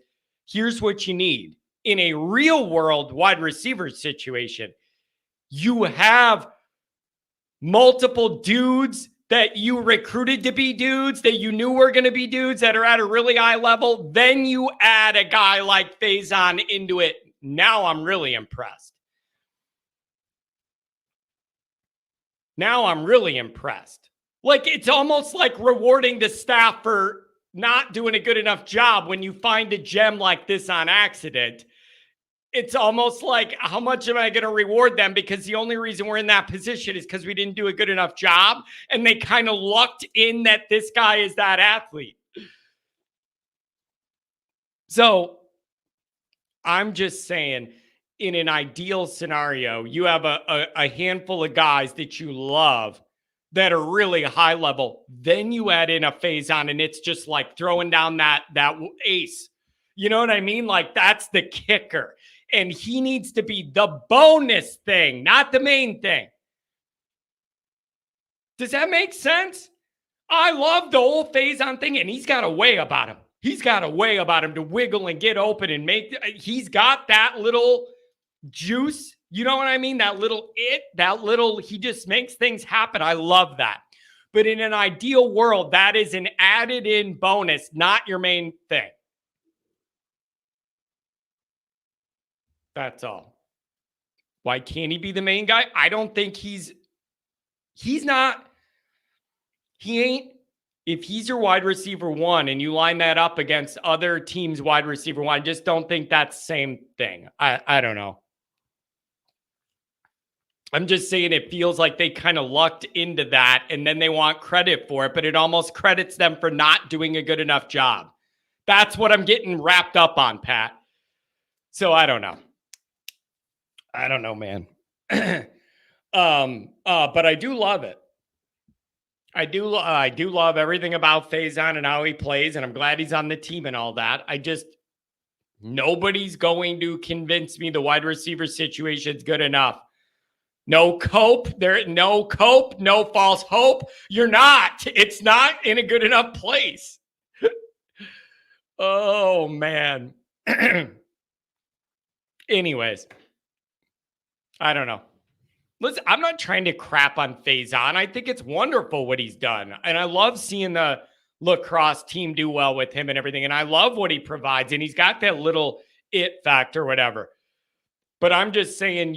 here's what you need. In a real-world wide receiver situation, you have multiple dudes that you recruited to be dudes that you knew were going to be dudes that are at a really high level. Then you add a guy like Faison into it. Now I'm really impressed. Like, it's almost like rewarding the staff for not doing a good enough job when you find a gem like this on accident. It's almost like, how much am I going to reward them? Because the only reason we're in that position is because we didn't do a good enough job. And they kind of lucked in that this guy is that athlete. So I'm just saying, in an ideal scenario, you have a handful of guys that you love that are really high level. Then you add in a Faison, and it's just like throwing down that ace. You know what I mean? Like, that's the kicker. And he needs to be the bonus thing, not the main thing. Does that make sense? I love the whole Faison thing, and he's got a way about him. He's got a way about him to wiggle and get open and make. He's got that little juice. You know what I mean? He just makes things happen. I love that. But in an ideal world, that is an added in bonus, not your main thing. That's all. Why can't he be the main guy? I don't think he ain't. If he's your wide receiver one and you line that up against other teams' wide receiver one, I just don't think that's the same thing. I don't know. I'm just saying it feels like they kind of lucked into that and then they want credit for it, but it almost credits them for not doing a good enough job. That's what I'm getting wrapped up on, Pat. So I don't know. I don't know, man. But I do love it. I do love everything about Faison and how he plays, and I'm glad he's on the team and all that. Nobody's going to convince me the wide receiver situation is good enough. No cope, no false hope. You're not. It's not in a good enough place. Oh, man. Anyways, I don't know. Listen, I'm not trying to crap on Faison. I think it's wonderful what he's done. And I love seeing the lacrosse team do well with him and everything. And I love what he provides. And he's got that little it factor, whatever. But I'm just saying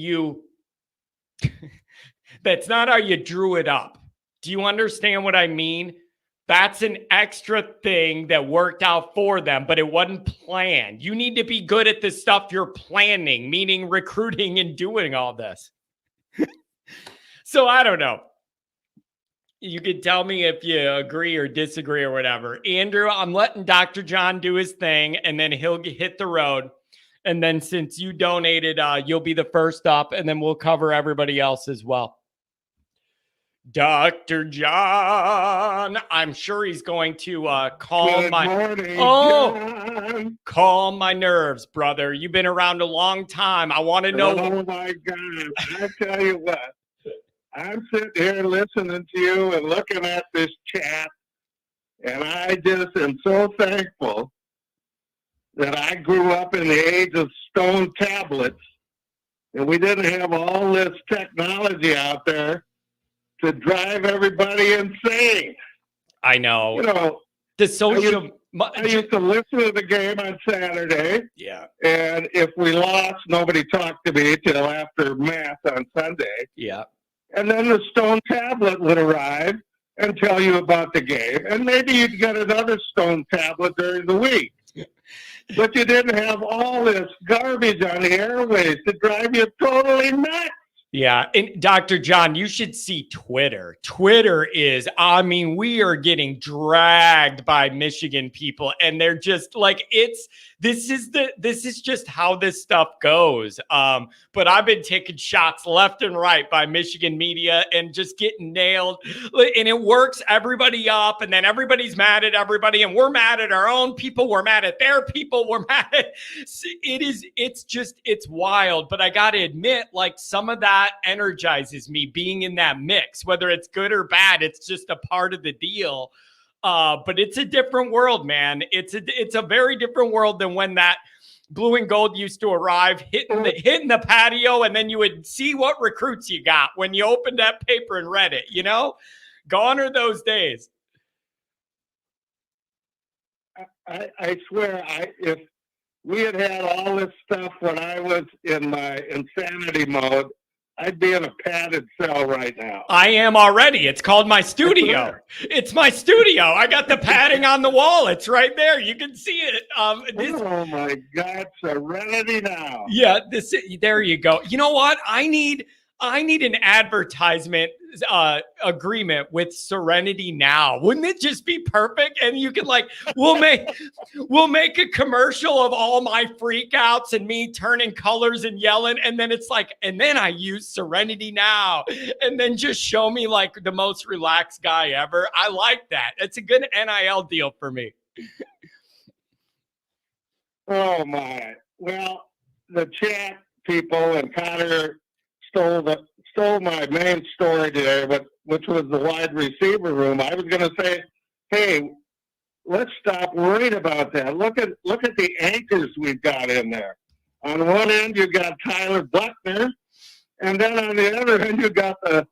that's not how you drew it up. Do you understand what I mean? That's an extra thing that worked out for them, but it wasn't planned. You need to be good at the stuff you're planning, meaning recruiting and doing all this. So I don't know. You can tell me if you agree or disagree or whatever. Andrew, I'm letting Dr. John do his thing, and then he'll hit the road. And then since you donated, you'll be the first up, and then we'll cover everybody else as well. Dr. John, I'm sure he's going to calm my nerves, brother. You've been around a long time. I want to know. Oh my God. I tell you what, I'm sitting here listening to you and looking at this chat, and I just am so thankful that I grew up in the age of stone tablets and we didn't have all this technology out there to drive everybody insane. I know. You know, The social. I used to listen to the game on Saturday, Yeah. and if we lost, nobody talked to me till after Mass on Sunday. Yeah. And then the stone tablet would arrive and tell you about the game. And maybe you'd get another stone tablet during the week. But you didn't have all this garbage on the airways to drive you totally nuts. Yeah. And Dr. John, you should see Twitter. Twitter is, I mean, we are getting dragged by Michigan people, and they're just like, this is just how this stuff goes. But I've been taking shots left and right by Michigan media and just getting nailed. And it works everybody up, and then everybody's mad at everybody, and we're mad at our own people. We're mad at their people. We're mad at it's wild. But I got to admit, like, some of that energizes me being in that mix, whether it's good or bad. It's just a part of the deal. But it's a different world, man. It's a very different world than when that blue and gold used to arrive, hitting the patio, and then you would see what recruits you got when you opened that paper and read it. Gone are those days. I swear, if we had all this stuff when I was in my insanity mode, I'd be in a padded cell right now. I am already. It's called my studio. It's my studio. I got the padding on the wall. It's right there. You can see it. Oh my God, Serenity Now. Yeah, there you go. You know what? I need an advertisement agreement with Serenity Now. Wouldn't it just be perfect? And you could we'll make a commercial of all my freakouts and me turning colors and yelling. And then it's and then I use Serenity Now, and then just show me the most relaxed guy ever. I like that. It's a good NIL deal for me. Oh my. Well, the chat people and Connor stole my main story today, which was the wide receiver room. I was going to say, hey, let's stop worrying about that. Look at the anchors we've got in there. On one end, you got Tyler Buckner, and then on the other end, you got the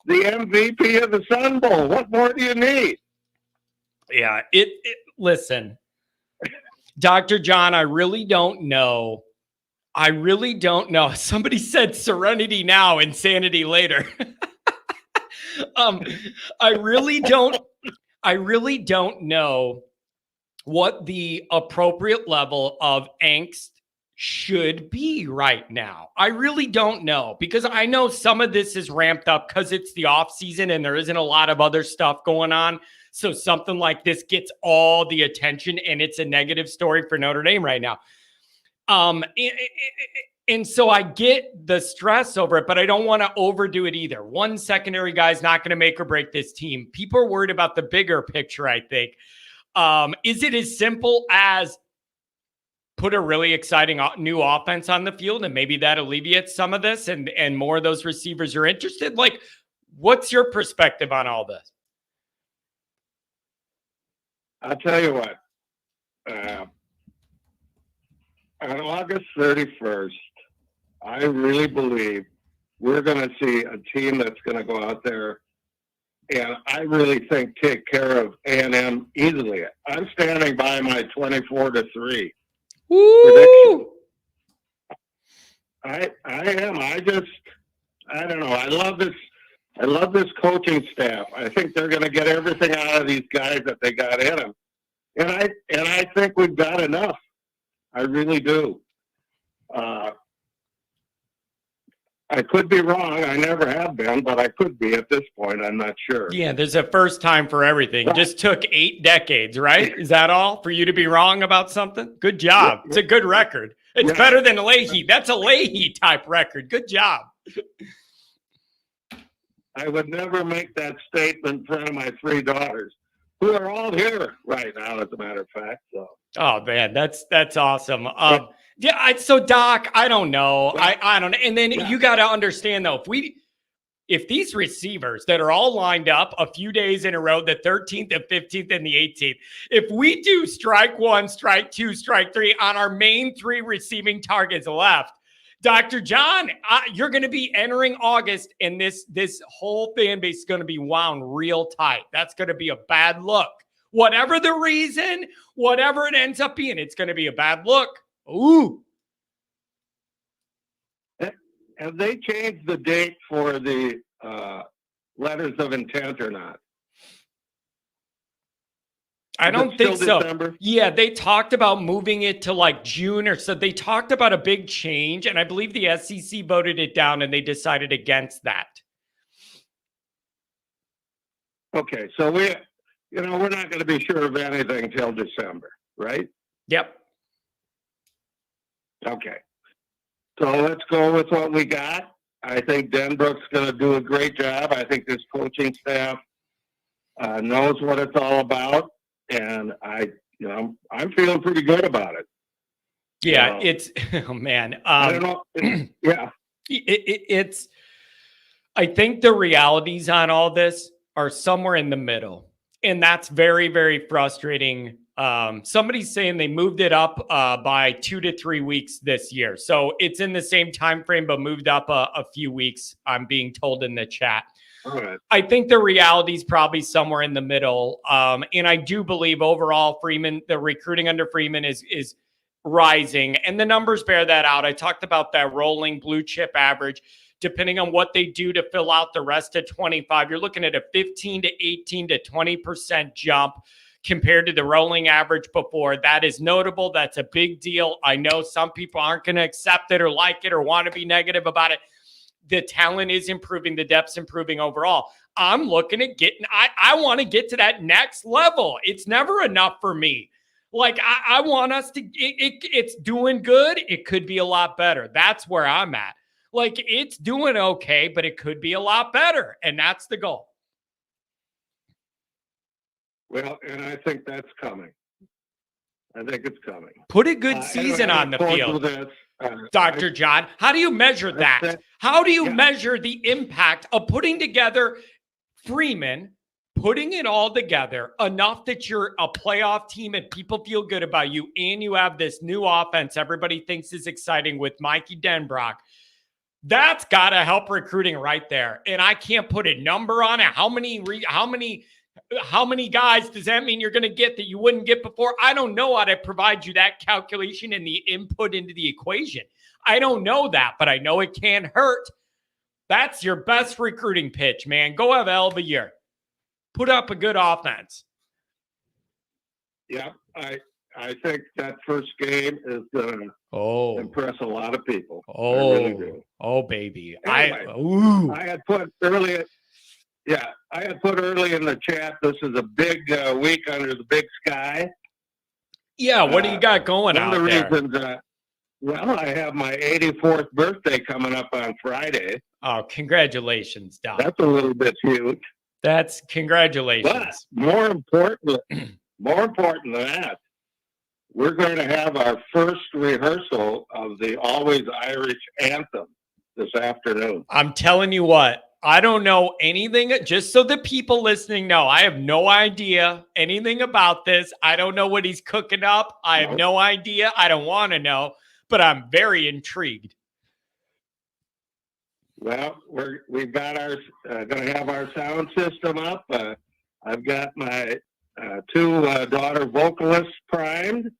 MVP of the Sun Bowl. What more do you need? Yeah, listen, Dr. John, I really don't know. Somebody said Serenity Now, insanity later. I really don't know what the appropriate level of angst should be right now. I really don't know, because I know some of this is ramped up because it's the off season and there isn't a lot of other stuff going on. So something like this gets all the attention, and it's a negative story for Notre Dame right now. And so I get the stress over it, but I don't want to overdo it either. One secondary guy is not going to make or break this team. People are worried about the bigger picture, I think. Is it as simple as put a really exciting new offense on the field, and maybe that alleviates some of this and more of those receivers are interested? What's your perspective on all this? I'll tell you what. On August 31st, I really believe we're going to see a team that's going to go out there and I really think take care of A&M easily. I'm standing by my 24-3 prediction. I am. I don't know. I love this coaching staff. I think they're going to get everything out of these guys that they got in them. And I think we've got enough. I really do. I could be wrong. I never have been, but I could be at this point. I'm not sure. Yeah, there's a first time for everything. It just took 8 decades, right? Is that all for you to be wrong about something? Good job. It's a good record. It's better than Leahy. That's a Leahy type record. Good job. I would never make that statement in front of my 3 daughters, who are all here right now, as a matter of fact. So. Oh man, that's awesome. So Doc, I don't know. I don't know. And then you got to understand though, if these receivers that are all lined up a few days in a row, the 13th, the 15th, and the 18th, if we do strike 1, strike 2, strike 3 on our main 3 receiving targets left, Dr. John, you're going to be entering August, and this whole fan base is going to be wound real tight. That's going to be a bad look. Whatever the reason, whatever it ends up being, it's going to be a bad look. Ooh. Have they changed the date for the letters of intent or not? I don't think so. December? Yeah, they talked about moving it to like June or so. They talked about a big change, and I believe the SEC voted it down, and they decided against that. Okay, so we're not going to be sure of anything till December, right? Yep. Okay. So let's go with what we got. I think Denbrook's going to do a great job. I think this coaching staff knows what it's all about. And I'm feeling pretty good about it. Yeah, it's oh man. I don't know. Yeah, it's. I think the realities on all this are somewhere in the middle, and that's very, very frustrating. Somebody's saying they moved it up by 2 to 3 weeks this year, so it's in the same time frame, but moved up a few weeks. I'm being told in the chat. all right. I think the reality is probably somewhere in the middle. And I do believe overall Freeman, the recruiting under Freeman is rising, and the numbers bear that out. I talked about that rolling blue chip average. Depending on what they do to fill out the rest of 25, you're looking at a 15 to 18 to 20% jump compared to the rolling average before. That is notable. That's a big deal. I know some people aren't going to accept it or like it or want to be negative about it. The talent is improving, the depth's improving overall. I'm looking at I want to get to that next level. It's never enough for me. Like, I want us to, it's doing good. It could be a lot better. That's where I'm at. Like, it's doing okay, but it could be a lot better. And that's the goal. Well, and I think that's coming. I think it's coming. Put a good season on the field. Dr. John, how do you measure that? How do you measure the impact of putting together Freeman, putting it all together enough that you're a playoff team and people feel good about you, and you have this new offense everybody thinks is exciting with Mikey Denbrock? That's got to help recruiting right there. And I can't put a number on it. How many guys does that mean you're going to get that you wouldn't get before? I don't know how to provide you that calculation and the input into the equation. I don't know that, but I know it can hurt. That's your best recruiting pitch, man. Go have a hell of a year. Put up a good offense. Yeah, I think that first game is going to impress a lot of people. Oh, I really do. Oh, baby. Anyway, I had put early in the chat, this is a big week under the big sky. Yeah, what do you got going out there? One of the reasons, well, I have my 84th birthday coming up on Friday. Oh, congratulations, Doc. That's a little bit huge. That's congratulations. But more important than that, we're going to have our first rehearsal of the Always Irish anthem this afternoon. I'm telling you what, I don't know anything, just so the people listening know, I have no idea anything about this. I don't know what he's cooking up. I have no idea. I don't want to know, but I'm very intrigued. Well, we've got our going to have our sound system up. I've got my two daughter vocalists primed.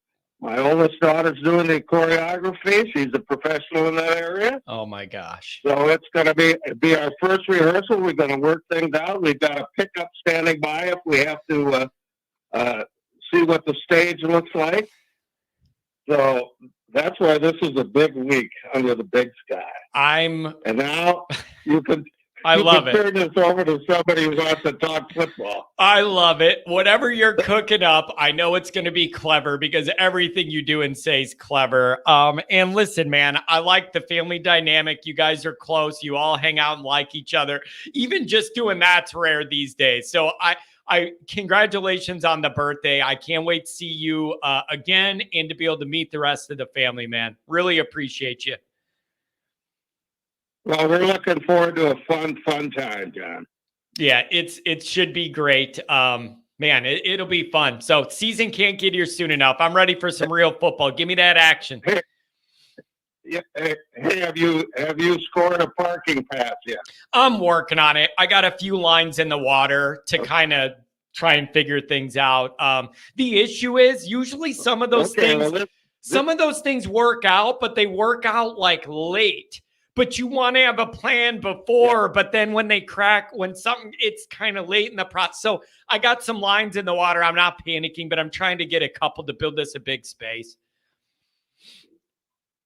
My oldest daughter's doing the choreography. She's a professional in that area. Oh my gosh! So it's going to be our first rehearsal. We're going to work things out. We've got a pickup standing by if we have to see what the stage looks like. So that's why this is a big week under the big sky. And now you can. I love it. Turn this over to somebody who wants to talk football. I love it. Whatever you're cooking up, I know it's going to be clever because everything you do and say is clever. And listen, man, I like the family dynamic. You guys are close. You all hang out and like each other. Even just doing that's rare these days. So I congratulations on the birthday. I can't wait to see you again and to be able to meet the rest of the family, man. Really appreciate you. Well, we're looking forward to a fun time, John. Yeah, it should be great. Man, it'll be fun. So season can't get here soon enough. I'm ready for some real football. Give me that action. Yeah, hey, have you scored a parking pass yet? I'm working on it. I got a few lines in the water to kind of try and figure things out. The issue is usually some of those things, some of those things work out, but they work out like late. But you want to have a plan before, but then when they crack, when something, it's kind of late in the process. So I got some lines in the water. I'm not panicking, but I'm trying to get a couple to build this a big space.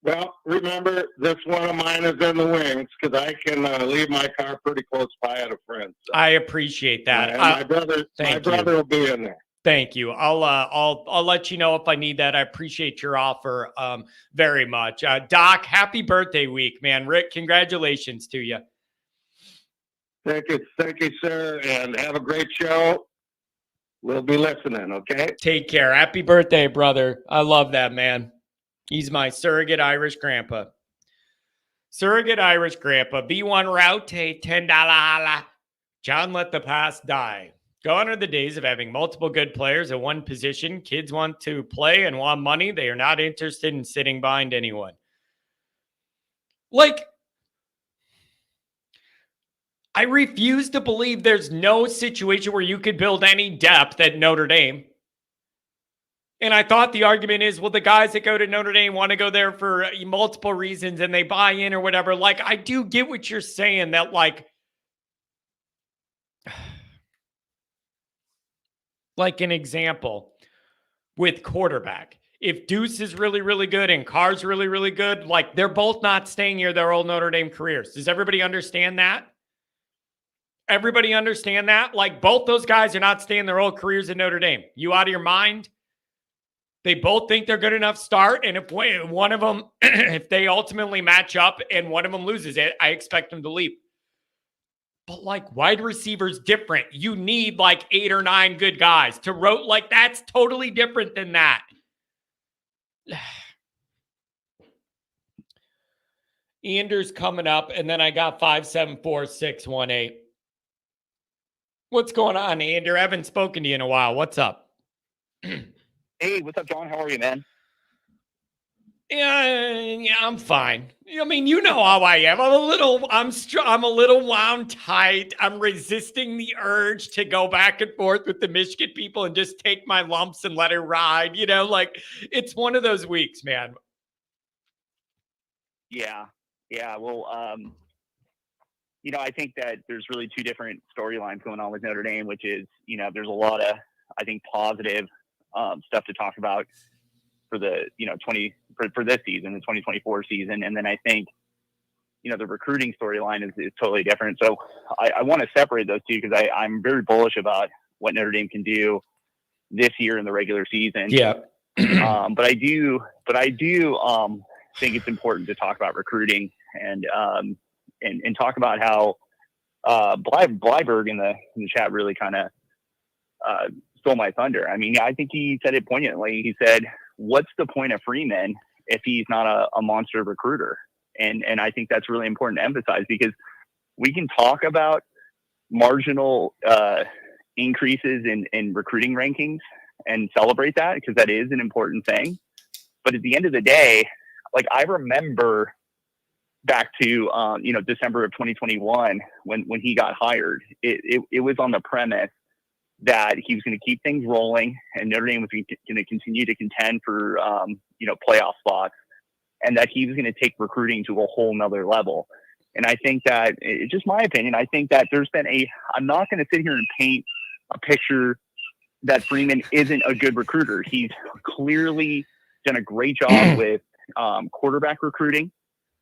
Well, remember, this one of mine is in the wings because I can leave my car pretty close by at a friend. So. I appreciate that. My brother will be in there. Thank you. I'll let you know if I need that. I appreciate your offer very much. Doc, happy birthday week, man. Rick, congratulations to you. Thank you, sir, and have a great show. We'll be listening, okay? Take care. Happy birthday, brother. I love that, man. He's my surrogate Irish grandpa. Surrogate Irish grandpa. B1 route, $10 holla. John let the past die. Gone are the days of having multiple good players at one position. Kids want to play and want money. They are not interested in sitting behind anyone. Like, I refuse to believe there's no situation where you could build any depth at Notre Dame. And I thought the argument is, well, the guys that go to Notre Dame want to go there for multiple reasons and they buy in or whatever. Like, I do get what you're saying that, like an example with quarterback. If Deuce is really, really good and Carr's really, really good, like, they're both not staying here their old Notre Dame careers. Does everybody understand that? Everybody understand that? Like, both those guys are not staying their old careers at Notre Dame. You out of your mind? They both think they're good enough start. And if one of them, if they ultimately match up and one of them loses it, I expect them to leave. But like, wide receivers different. You need like 8 or 9 good guys to rotate. Like, that's totally different than that. Anders coming up, and then I got 574-618. What's going on, Ander? I haven't spoken to you in a while. What's up? Hey, what's up, John? How are you, man? Yeah, I'm fine. I mean, you know how I am. I'm a little wound tight. I'm resisting the urge to go back and forth with the Michigan people and just take my lumps and let it ride. You know, like, it's one of those weeks, man. Yeah. Well, I think that there's really 2 different storylines going on with Notre Dame, which is, there's a lot of, I think, positive stuff to talk about for the, for this season, the 2024 season. And then I think, the recruiting storyline is totally different. So I want to separate those two because I'm very bullish about what Notre Dame can do this year in the regular season. Yeah. But I do think it's important to talk about recruiting and talk about how Blyberg in the chat really kind of stole my thunder. I mean, I think he said it poignantly. He said, what's the point of Freeman if he's not a monster recruiter? And I think that's really important to emphasize because we can talk about marginal increases in recruiting rankings and celebrate that because that is an important thing. But at the end of the day, like, I remember back to, December of 2021, when he got hired, it was on the premise that he was going to keep things rolling and Notre Dame was going to continue to contend for, playoff spots, and that he was going to take recruiting to a whole nother level. And I think that, it's just my opinion, I think that there's been I'm not going to sit here and paint a picture that Freeman isn't a good recruiter. He's clearly done a great job with quarterback recruiting.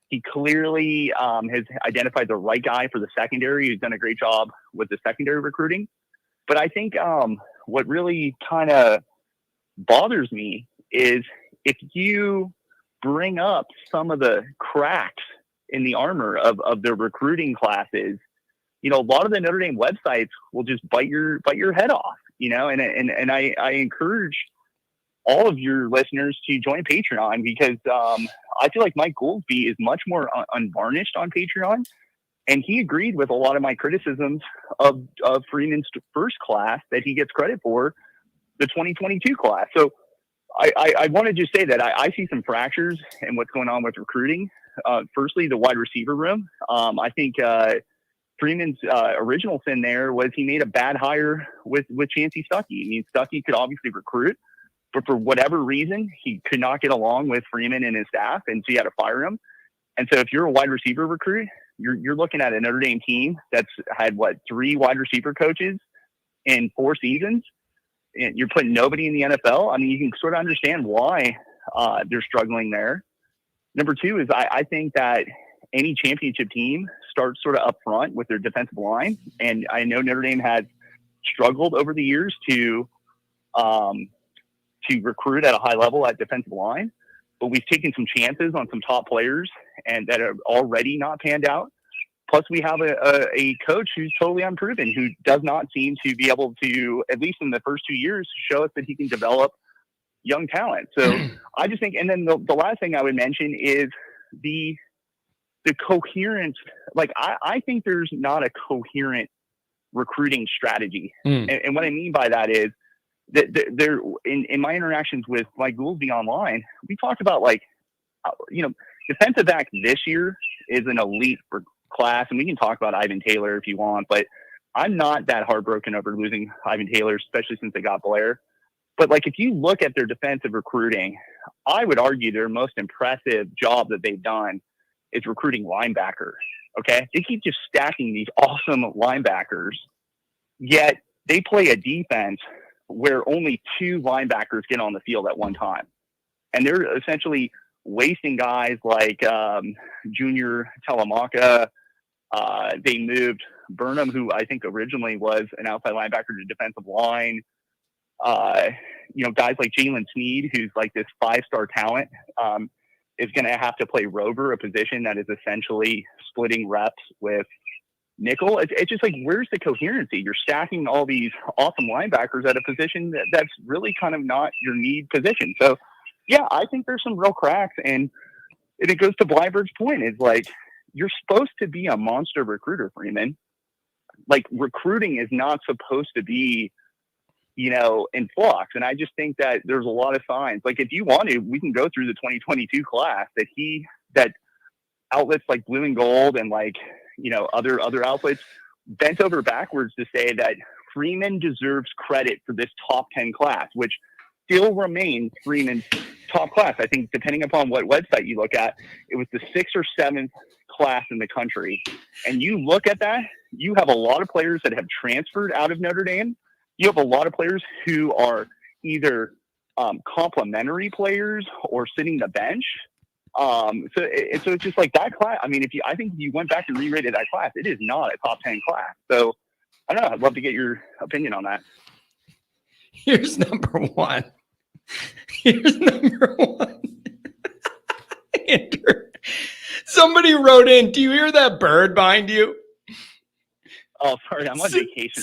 He clearly has identified the right guy for the secondary. He's done a great job with the secondary recruiting. But I think what really kind of bothers me is if you bring up some of the cracks in the armor of the recruiting classes, a lot of the Notre Dame websites will just bite your head off, and I encourage all of your listeners to join Patreon because I feel like Mike Goolsby is much more unvarnished on Patreon. And he agreed with a lot of my criticisms of Freeman's first class that he gets credit for, the 2022 class. So I want to just say that I see some fractures in what's going on with recruiting. Firstly, the wide receiver room. I think Freeman's original sin there was he made a bad hire with Chancey Stuckey. I mean, Stuckey could obviously recruit, but for whatever reason, he could not get along with Freeman and his staff, and so he had to fire him. And so if you're a wide receiver recruit, you're looking at a Notre Dame team that's had, 3 wide receiver coaches in 4 seasons, and you're putting nobody in the NFL. I mean, you can sort of understand why they're struggling there. Number 2 is I think that any championship team starts sort of up front with their defensive line. And I know Notre Dame has struggled over the years to recruit at a high level at defensive line, but we've taken some chances on some top players and that have already not panned out. Plus we have a coach who's totally unproven, who does not seem to be able to, at least in the first 2 years, show us that he can develop young talent. So I just think, and then the last thing I would mention is the coherence. Like, I think there's not a coherent recruiting strategy. And what I mean by that is that there, in my interactions with Mike Goolsby online, we talked about, like, defensive back this year is an elite for class, and we can talk about Ivan Taylor if you want, but I'm not that heartbroken over losing Ivan Taylor, especially since they got Blair. But, like, if you look at their defensive recruiting, I would argue their most impressive job that they've done is recruiting linebacker. Okay, they keep just stacking these awesome linebackers, yet they play a defense where only 2 linebackers get on the field at one time, and they're essentially wasting guys like Junior Talamaka. They moved Burnham, who I think originally was an outside linebacker, to defensive line. Guys like Jalen Sneed, who's like this 5-star talent, is going to have to play rover, a position that is essentially splitting reps with nickel. It's just like, where's the coherency? You're stacking all these awesome linebackers at a position that's really kind of not your need position. So, yeah, I think there's some real cracks. And it goes to Bleiberg's point, is like, you're supposed to be a monster recruiter, Freeman. Like, recruiting is not supposed to be, in flux. And I just think that there's a lot of signs. Like, if you want to, we can go through the 2022 class that outlets like Blue and Gold and, like, other outlets bent over backwards to say that Freeman deserves credit for this top 10 class, which still remains Freeman's top class. I think, depending upon what website you look at, it was the 6th or 7th class in the country. And you look at that, you have a lot of players that have transferred out of Notre Dame. You have a lot of players who are either complimentary players or sitting the bench. So it's just like that class. I mean, I think if you went back and re-rated that class, it is not a top 10 class. So I don't know. I'd love to get your opinion on that. Here's number one. Andrew, somebody wrote in, do you hear that bird behind you? Oh, sorry, I'm on vacation.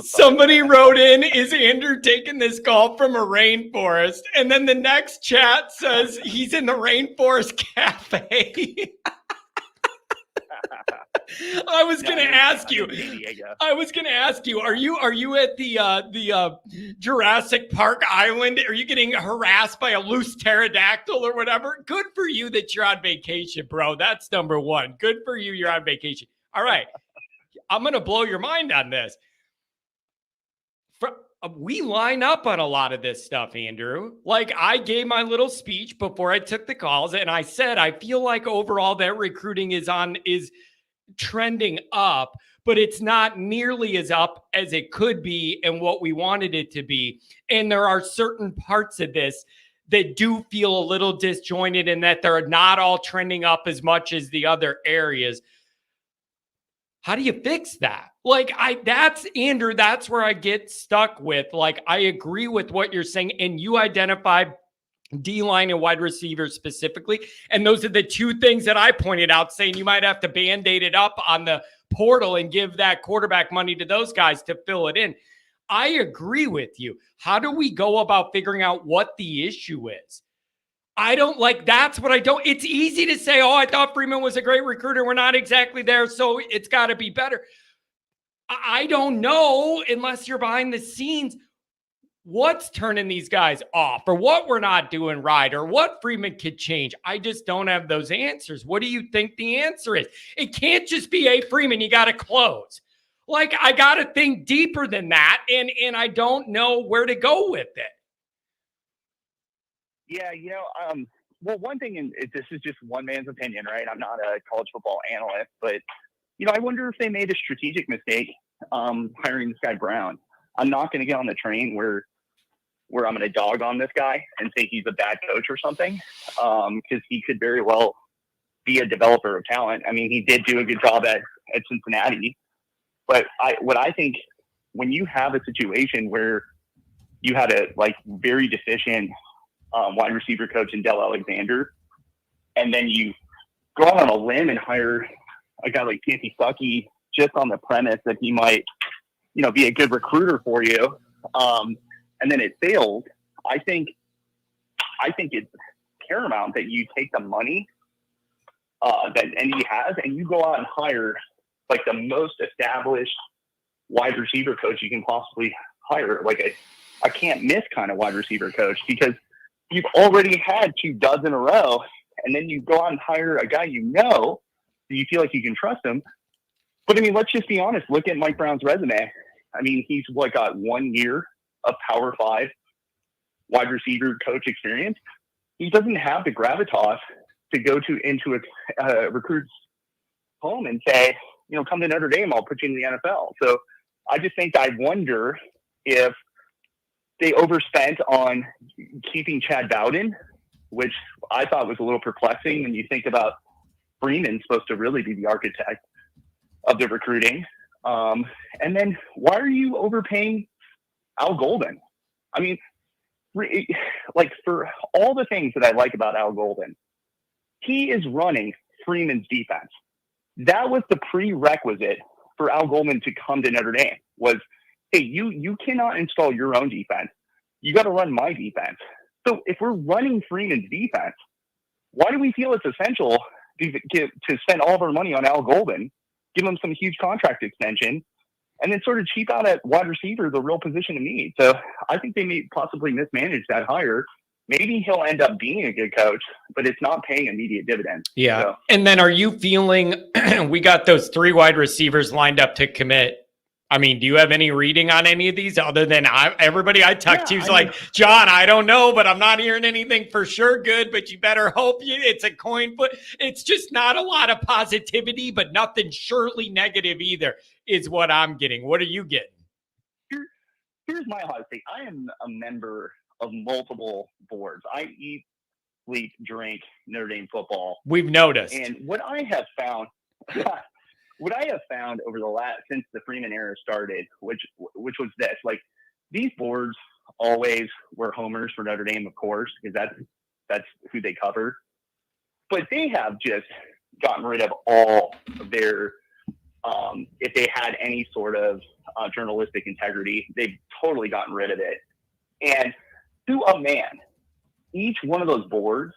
Somebody wrote in, is Andrew taking this call from a rainforest? And then the next chat says he's in the Rainforest Cafe. I was going to ask you, are you at the Jurassic Park Island? Are you getting harassed by a loose pterodactyl or whatever? Good for you that you're on vacation, bro. That's number one. Good for you. You're on vacation. All right. I'm going to blow your mind on this. We line up on a lot of this stuff, Andrew. Like, I gave my little speech before I took the calls, and I said, I feel like overall that recruiting is trending up, but it's not nearly as up as it could be and what we wanted it to be. And there are certain parts of this that do feel a little disjointed, and that they're not all trending up as much as the other areas. How do you fix that? Like, Andrew, that's where I get stuck with. Like, I agree with what you're saying, and you identified D-line and wide receivers specifically. And those are the 2 things that I pointed out, saying you might have to Band-Aid it up on the portal and give that quarterback money to those guys to fill it in. I agree with you. How do we go about figuring out what the issue is? That's what I don't. It's easy to say, oh, I thought Freeman was a great recruiter. We're not exactly there, so it's got to be better. I don't know, unless you're behind the scenes, what's turning these guys off or what we're not doing right or what Freeman could change. I just don't have those answers. What do you think the answer is? It can't just be, hey, Freeman, you got to close. Like, I got to think deeper than that, and I don't know where to go with it. Yeah, well, one thing, and this is just one man's opinion, right? I'm not a college football analyst, but, I wonder if they made a strategic mistake hiring this guy Brown. I'm not going to get on the train where I'm going to dog on this guy and say he's a bad coach or something, because he could very well be a developer of talent. I mean, he did do a good job at Cincinnati, but what I think, when you have a situation where you had a very deficient wide receiver coach in Del Alexander, and then you go out on a limb and hire a guy like P.F. Stuckey just on the premise that he might, be a good recruiter for you, and then it fails. I think it's paramount that you take the money that ND has and you go out and hire the most established wide receiver coach you can possibly hire, a can't miss kind of wide receiver coach, because you've already had 2 dozen in a row, and then you go out and hire a guy so you feel like you can trust him. But I mean, let's just be honest. Look at Mike Brown's resume. I mean, he's got 1 year of Power 5 wide receiver coach experience. He doesn't have the gravitas to go into a recruit's home and say, come to Notre Dame, I'll put you in the NFL. So I just think, I wonder if they overspent on keeping Chad Bowden, which I thought was a little perplexing when you think about Freeman's supposed to really be the architect of the recruiting. And then why are you overpaying Al Golden? I mean, for all the things that I like about Al Golden, he is running Freeman's defense. That was the prerequisite for Al Golden to come to Notre Dame, was, hey, you cannot install your own defense. You got to run my defense. So if we're running Freeman's defense, why do we feel it's essential to spend all of our money on Al Golden, give him some huge contract extension, and then sort of cheap out at wide receiver, the real position of need? So I think they may possibly mismanage that hire. Maybe he'll end up being a good coach, but it's not paying immediate dividends. Yeah. So. And then are you feeling we got those 3 wide receivers lined up to commit? I mean, do you have any reading on any of these other than everybody I talked to is John, I don't know, but I'm not hearing anything for sure good, but you better hope it's a coin flip. It's just not a lot of positivity, but nothing surely negative either is what I'm getting. What are you getting? Here's my hot take. I am a member of multiple boards. I eat, sleep, drink Notre Dame football. We've noticed. And what I have found over the since the Freeman era started, which was this, these boards always were homers for Notre Dame, of course, because that's who they cover. But they have just gotten rid of all of their, if they had any sort of journalistic integrity, they've totally gotten rid of it. And to a man, each one of those boards,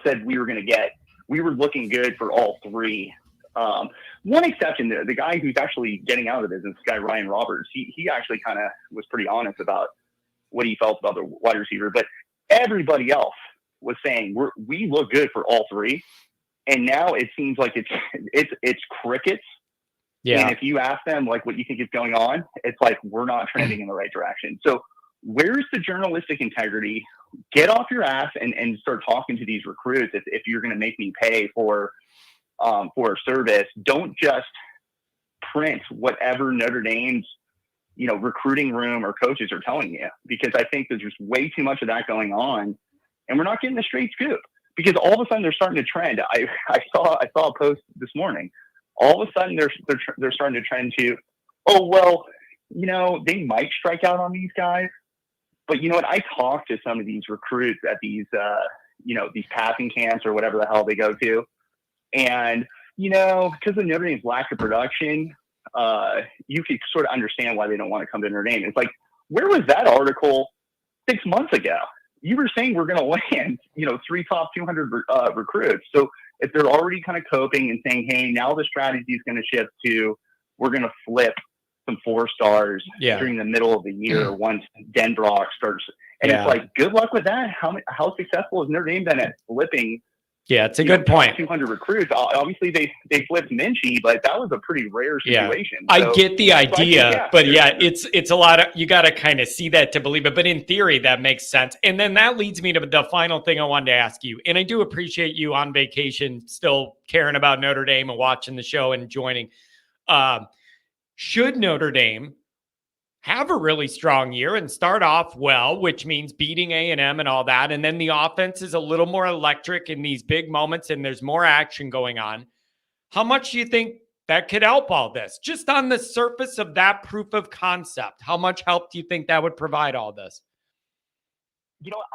said we were looking good for all 3. One exception, the guy who's actually getting out of the business, this guy Ryan Roberts, he actually kind of was pretty honest about what he felt about the wide receiver. But everybody else was saying we look good for all 3, and now it seems like it's crickets. Yeah. And if you ask them what you think is going on, it's we're not trending in the right direction. So where's the journalistic integrity? Get off your ass and start talking to these recruits. If you're going to make me pay for a service, don't just print whatever Notre Dame's, recruiting room or coaches are telling you, because I think there's just way too much of that going on, and we're not getting the straight scoop, because all of a sudden they're starting to trend. I saw a post this morning. All of a sudden they're starting to trend to, oh, well, they might strike out on these guys, but you know what? I talked to some of these recruits at these, these passing camps or whatever the hell they go to. And, because of Notre Dame's lack of production, you could sort of understand why they don't want to come to Notre Dame. It's where was that article 6 months ago? You were saying we're going to land, 3 top 200 recruits. So if they're already kind of coping and saying, hey, now the strategy is going to shift to, we're going to flip some 4-stars during the middle of the year once Denbrock starts. And it's like, good luck with that. How successful is Notre Dame then at flipping? Yeah, it's a good point. 200 recruits. Obviously, they flipped Minchie, but that was a pretty rare situation. I get the idea, but it's a lot of, you got to kind of see that to believe it. But in theory, that makes sense. And then that leads me to the final thing I wanted to ask you. And I do appreciate you on vacation, still caring about Notre Dame and watching the show and joining. Should Notre Dame have a really strong year and start off well, which means beating A&M and all that, and then the offense is a little more electric in these big moments and there's more action going on, how much do you think that could help all this? Just on the surface of that proof of concept, how much help do you think that would provide all this?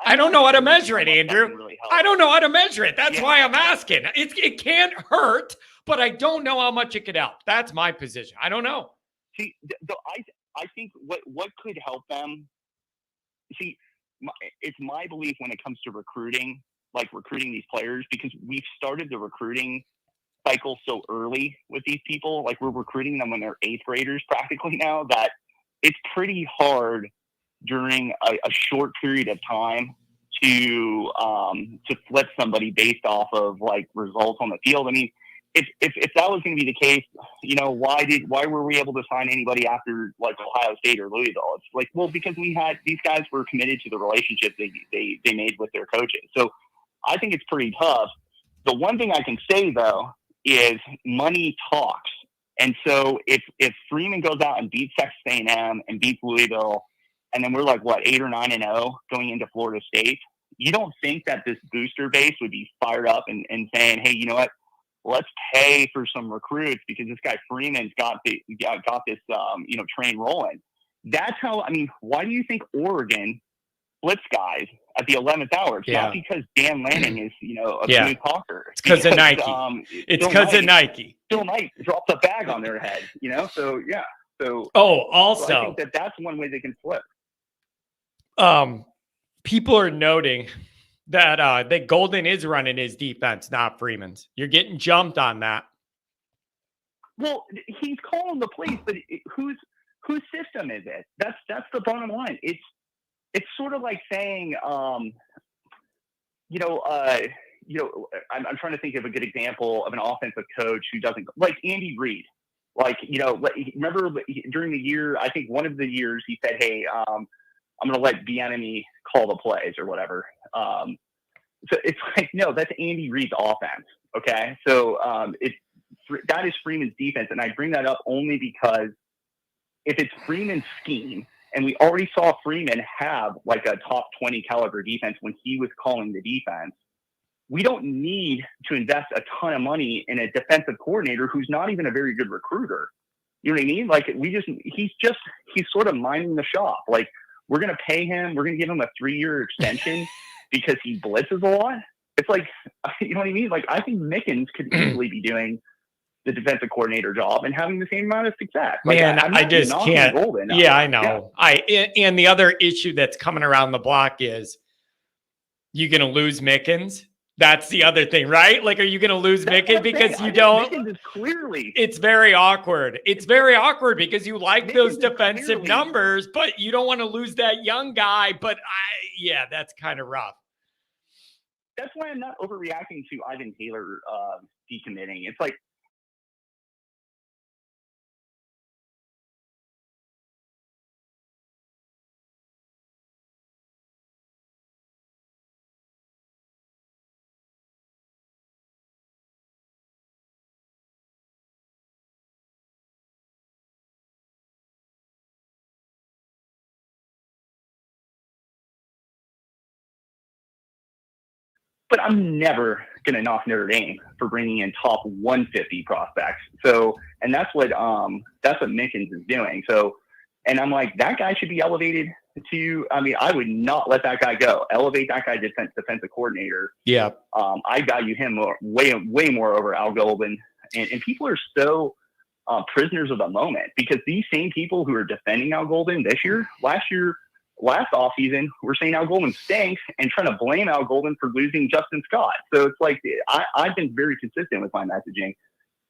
I don't know how to measure it, Andrew. I don't know how to measure it. That's why I'm asking. It can't hurt, but I don't know how much it could help. That's my position. I don't know. See, I think what could help them, it's my belief when it comes to recruiting these players, because we've started the recruiting cycle so early with these people. Like, we're recruiting them when they're 8th graders practically now, that it's pretty hard during a short period of time to flip somebody based off of like results on the field. I mean, if that was going to be the case, why were we able to sign anybody after like Ohio State or Louisville? It's like, well, because these guys were committed to the relationship they made with their coaches. So I think it's pretty tough. The one thing I can say though is money talks. And so if Freeman goes out and beats Texas A&M and beats Louisville, and then we're like, what, 8 or 9-0 going into Florida State, you don't think that this booster base would be fired up and saying, hey, you know what? Let's pay for some recruits because this guy Freeman's got this train rolling. That's how. I mean, why do you think Oregon flips guys at the 11th hour? It's not because Dan Lanning is a smooth talker. It's because of Nike. It's because of Nike. Bill Knight drops a bag on their head. So yeah. So also, so I think that's one way they can flip. People are noting that Golden is running his defense, not Freeman's. You're getting jumped on that. Well, he's calling the plays, but whose system is it? That's the bottom line. It's sort of like saying, I'm trying to think of a good example of an offensive coach who doesn't, like Andy Reid. Like, remember during the year, I think one of the years he said, hey, I'm going to let Bieniemy call the plays or whatever. So it's like, no, that's Andy Reid's offense. Okay. So that is Freeman's defense. And I bring that up only because if it's Freeman's scheme, and we already saw Freeman have like a top 20 caliber defense when he was calling the defense, we don't need to invest a ton of money in a defensive coordinator who's not even a very good recruiter. You know what I mean? Like he's sort of minding the shop. Like, we're going to pay him. We're going to give him a 3-year extension because he blitzes a lot. It's like, you know what I mean? Like, I think Mickens could easily be doing the defensive coordinator job and having the same amount of success. Like, man, I just can't. Golden. Yeah, I know. Yeah. And the other issue that's coming around the block is you're going to lose Mickens. That's the other thing, right? Like, are you going to lose Mickens because you don't? Mickens is clearly. It's very awkward. It's very awkward because you like Mickens those defensive numbers, but you don't want to lose that young guy. But that's kind of rough. That's why I'm not overreacting to Ivan Taylor decommitting. It's like, but I'm never going to knock Notre Dame for bringing in top 150 prospects. So, and that's what Mickens is doing. So, and I'm like, that guy should be elevated to, I mean, I would not let that guy go. Elevate that guy to defensive coordinator. Yeah. I value him way more over Al Golden. And people are so prisoners of the moment because these same people who are defending Al Golden last offseason, we're saying Al Golden stinks and trying to blame Al Golden for losing Justin Scott. So it's like, I've been very consistent with my messaging.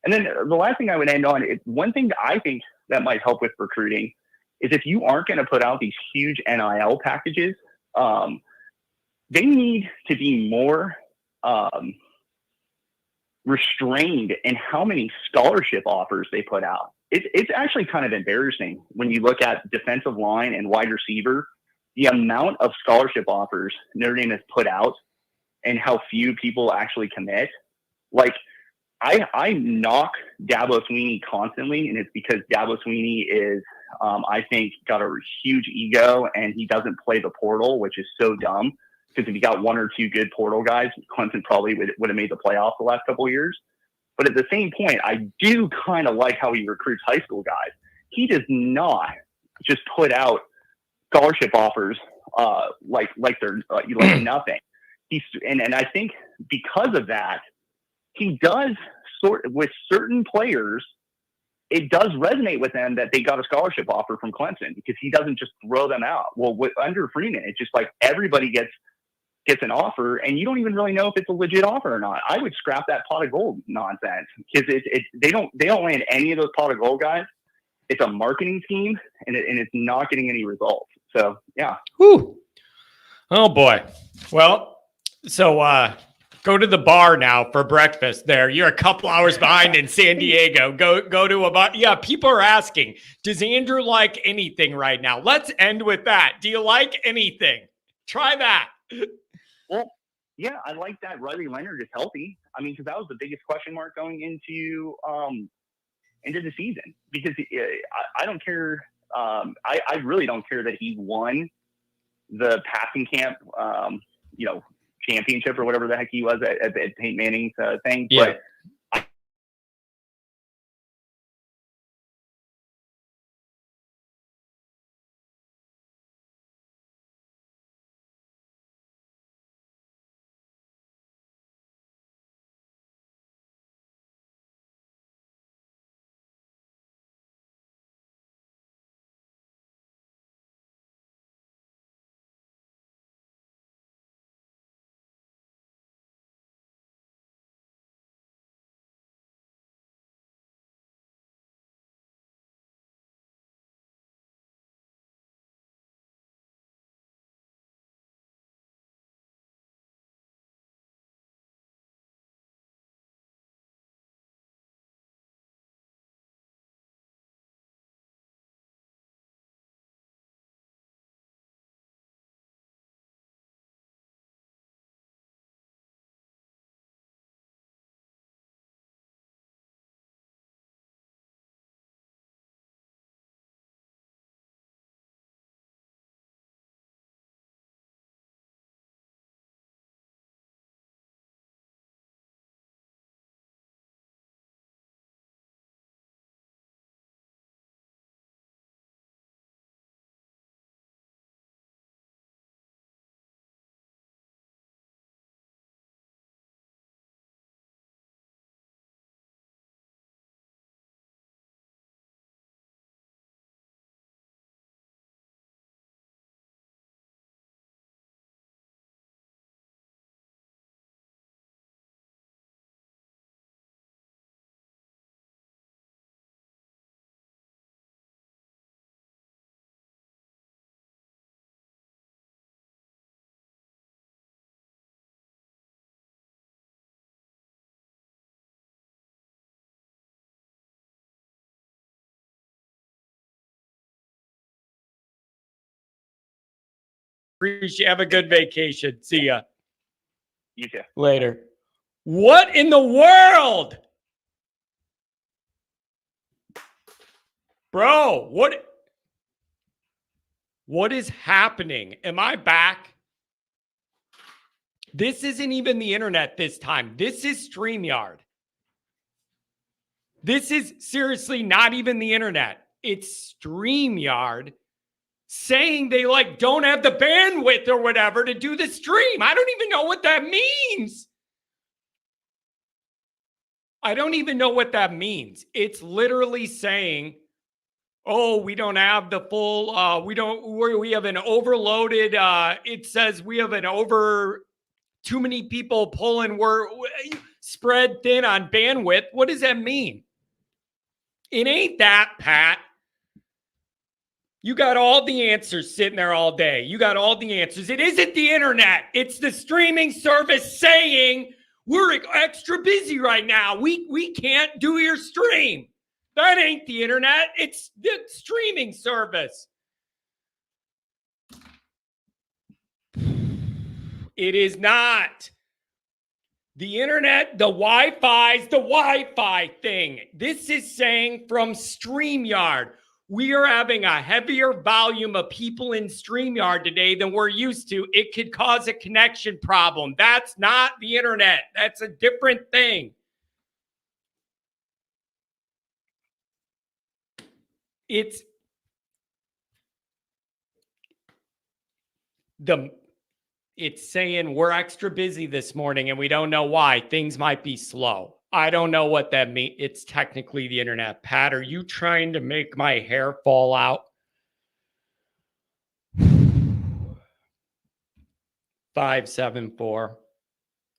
And then the last thing I would end on is one thing that I think that might help with recruiting is if you aren't going to put out these huge NIL packages, they need to be more restrained in how many scholarship offers they put out. It's actually kind of embarrassing when you look at defensive line and wide receiver, the amount of scholarship offers Notre Dame has put out and how few people actually commit. Like, I knock Dabo Swinney constantly, and it's because Dabo Swinney is, I think, got a huge ego, and he doesn't play the portal, which is so dumb. Because if you got one or two good portal guys, Clemson probably would have made the playoffs the last couple of years. But at the same point, I do kind of like how he recruits high school guys. He does not just put out scholarship offers like they're like nothing. And I think because of that, he does with certain players, it does resonate with them that they got a scholarship offer from Clemson because he doesn't just throw them out. Well, under Freeman, it's just like everybody gets an offer and you don't even really know if it's a legit offer or not. I would scrap that pot of gold nonsense because they don't land any of those pot of gold guys. It's a marketing scheme and it's not getting any results. So yeah. Whew. Oh boy. Well, so go to the bar now for breakfast there. You're a couple hours behind in San Diego. Go to a bar. Yeah, people are asking, does Andrew like anything right now? Let's end with that. Do you like anything? Try that. Well, yeah, I like that Riley Leonard is healthy. I mean, because that was the biggest question mark going into the season. Because I don't care. I really don't care that he won the passing camp, championship or whatever the heck he was at Peyton Manning's thing. Yeah. But Appreciate. Have a good vacation. See ya. you too. Later. What in the world? Bro, what is happening? Am I back? This isn't even the internet this time. This is StreamYard. This is seriously not even the internet. It's StreamYard saying they don't have the bandwidth or whatever to do the stream. I don't even know what that means. I don't even know what that means. It's literally saying, oh, we don't have the full, we have an overloaded, it says we have too many people pulling, we're spread thin on bandwidth. What does that mean? It ain't that, Pat. You got all the answers sitting there all day. You got all the answers. It isn't the internet. It's the streaming service saying we're extra busy right now. We can't do your stream. That ain't the internet. It's the streaming service. It is not. The internet, the Wi-Fi's the Wi-Fi thing. This is saying from StreamYard. We are having a heavier volume of people in StreamYard today than we're used to. It could cause a connection problem. That's not the internet. That's a different thing. It's saying we're extra busy this morning and we don't know why. Things might be slow. I don't know what that means. It's technically the internet. Pat, are you trying to make my hair fall out? 574.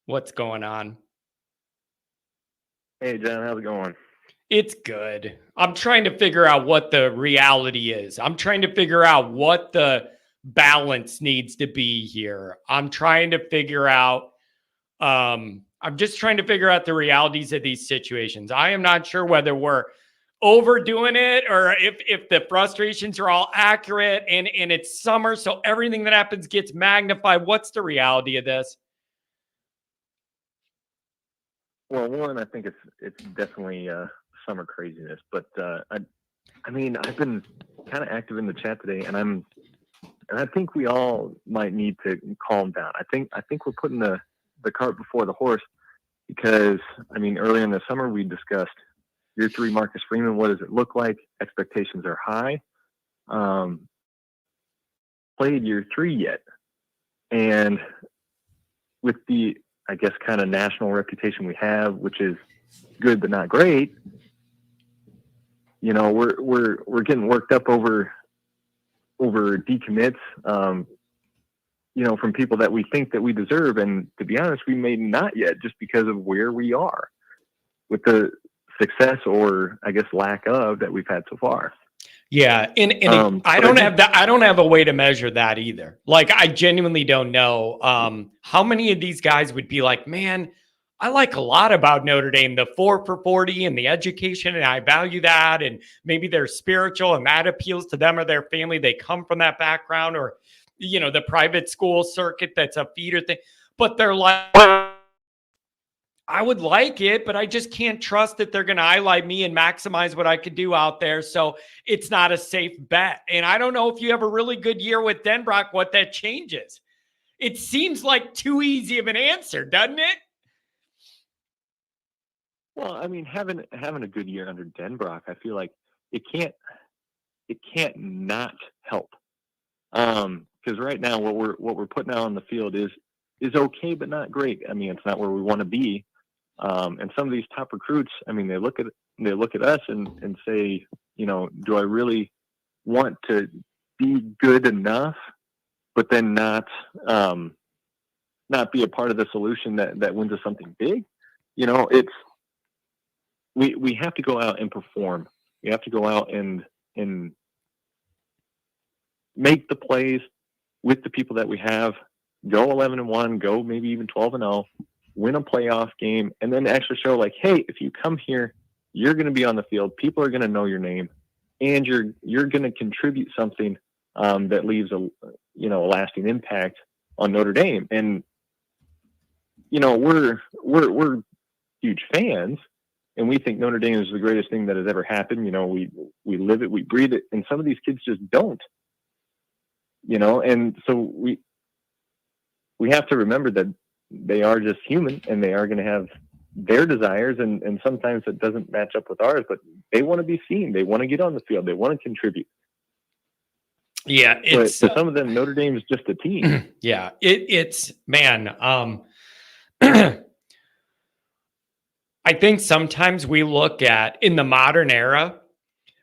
What's going on? Hey, John, how's it going? It's good. I'm trying to figure out what the reality is. I'm trying to figure out what the balance needs to be here. I'm trying to figure out, I'm just trying to figure out the realities of these situations. I am not sure whether we're overdoing it or if the frustrations are all accurate and it's summer, so everything that happens gets magnified. What's the reality of this? Well, one, I think it's definitely summer craziness, but I mean, I've been kind of active in the chat today, and I think we all might need to calm down. I think we're putting the cart before the horse, because I mean, earlier in the summer we discussed year 3 Marcus Freeman. What does it look like? Expectations are high. Played year 3 yet, and with the, I guess, kind of national reputation we have, which is good but not great. You know, we're getting worked up over decommits, you know, from people that we think that we deserve, and to be honest, we may not yet, just because of where we are with the success, or I guess lack of, that we've had so far. Yeah, and I don't have a way to measure that either. Like, I genuinely don't know how many of these guys would be like, man, I like a lot about Notre Dame, the 4 for 40 and the education, and I value that, and maybe they're spiritual and that appeals to them or their family. They come from that background, or, you know, the private school circuit that's a feeder thing. But they're like, I would like it, but I just can't trust that they're going to highlight me and maximize what I could do out there. So it's not a safe bet. And I don't know if you have a really good year with Denbrock, what that changes. It seems like too easy of an answer, doesn't it? Well, I mean, having a good year under Denbrock, I feel like it can't not help. Because right now what we're putting out on the field is okay, but not great. I mean, it's not where we want to be. And some of these top recruits, I mean, they look at us and say, you know, do I really want to be good enough, but then not be a part of the solution that wins us something big? You know, we have to go out and perform. We have to go out and make the plays with the people that we have. Go 11-1, go maybe even 12-0, win a playoff game, and then actually show, like, hey, if you come here, you're going to be on the field. People are going to know your name, and you're going to contribute something that leaves a lasting impact on Notre Dame. And you know, we're huge fans, and we think Notre Dame is the greatest thing that has ever happened. You know, we live it, we breathe it, and some of these kids just don't. You know, and so we have to remember that they are just human, and they are going to have their desires, and sometimes it doesn't match up with ours, but they want to be seen. They want to get on the field. They want to contribute. Yeah. It's, but for some of them, Notre Dame is just a team. Yeah. It's man. I think sometimes we look at, in the modern era,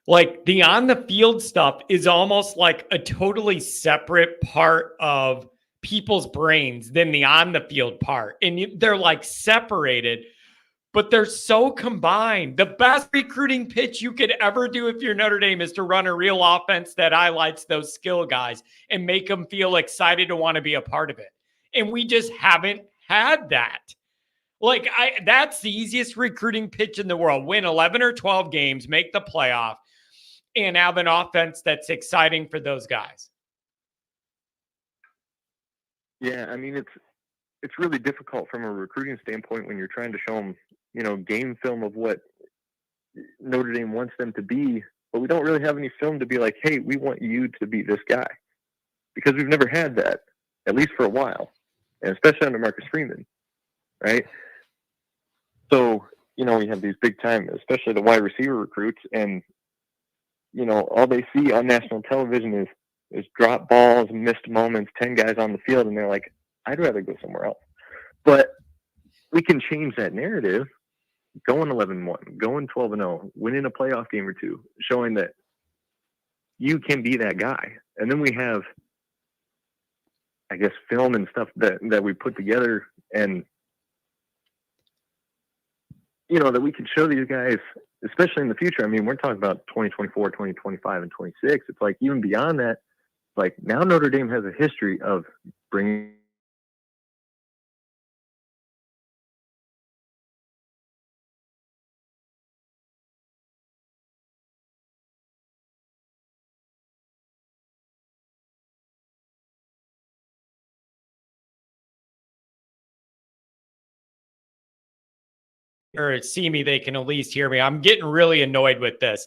like the on the field stuff is almost like a totally separate part of people's brains than the on the field part. And they're like separated. but they're so combined. The best recruiting pitch you could ever do if you're Notre Dame is to run a real offense that highlights those skill guys and make them feel excited to want to be a part of it. And we just haven't had that. Like, that's the easiest recruiting pitch in the world. Win 11 or 12 games, make the playoff, and have an offense that's exciting for those guys. Yeah, I mean, it's really difficult from a recruiting standpoint when you're trying to show them, game film of what Notre Dame wants them to be, but we don't really have any film to be like, hey, we want you to be this guy, because we've never had that, at least for a while, and especially under Marcus Freeman, right? So, we have these big time, especially the wide receiver recruits, and, all they see on national television is drop balls, missed moments, 10 guys on the field, and they're like, I'd rather go somewhere else. But we can change that narrative, going 11-1, going 12-0, winning a playoff game or two, showing that you can be that guy. And then we have, I guess, film and stuff that we put together, and that we can show these guys, especially in the future. I mean, we're talking about 2024, 2025, and 26. It's like, even beyond that, like, now Notre Dame has a history of bringing or see me, they can at least hear me. I'm getting really annoyed with this.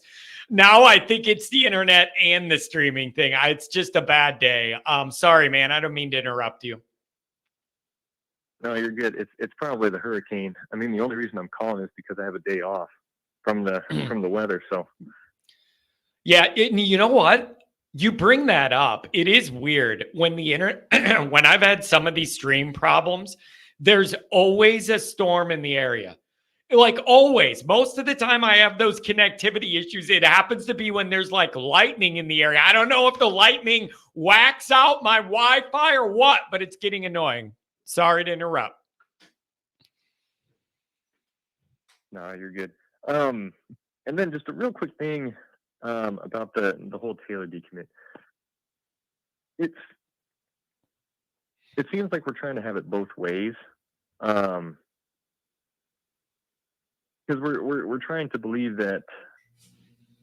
Now I think it's the internet and the streaming thing. It's just a bad day. Sorry, man. I don't mean to interrupt you. No, you're good. It's probably the hurricane. I mean, the only reason I'm calling is because I have a day off from the weather. So yeah, you know what? You bring that up. It is weird when when I've had some of these stream problems, there's always a storm in the area. Like, always. Most of the time I have those connectivity issues. It happens to be when there's like lightning in the area. I don't know if the lightning whacks out my Wi-Fi or what, but it's getting annoying. Sorry to interrupt. no, you're good. And then just a real quick thing about the whole Taylor decommit. It seems like we're trying to have it both ways. Because we're trying to believe that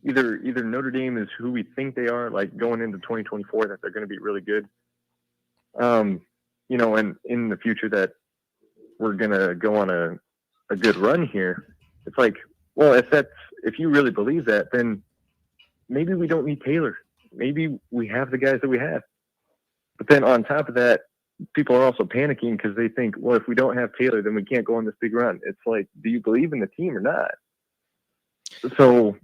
either Notre Dame is who we think they are, like going into 2024, that they're going to be really good, and in the future that we're going to go on a good run here. It's like, well, if you really believe that, then maybe we don't need Taylor. Maybe we have the guys that we have. But then on top of that, people are also panicking because they think, well, if we don't have Taylor, then we can't go on this big run. It's like, do you believe in the team or not? So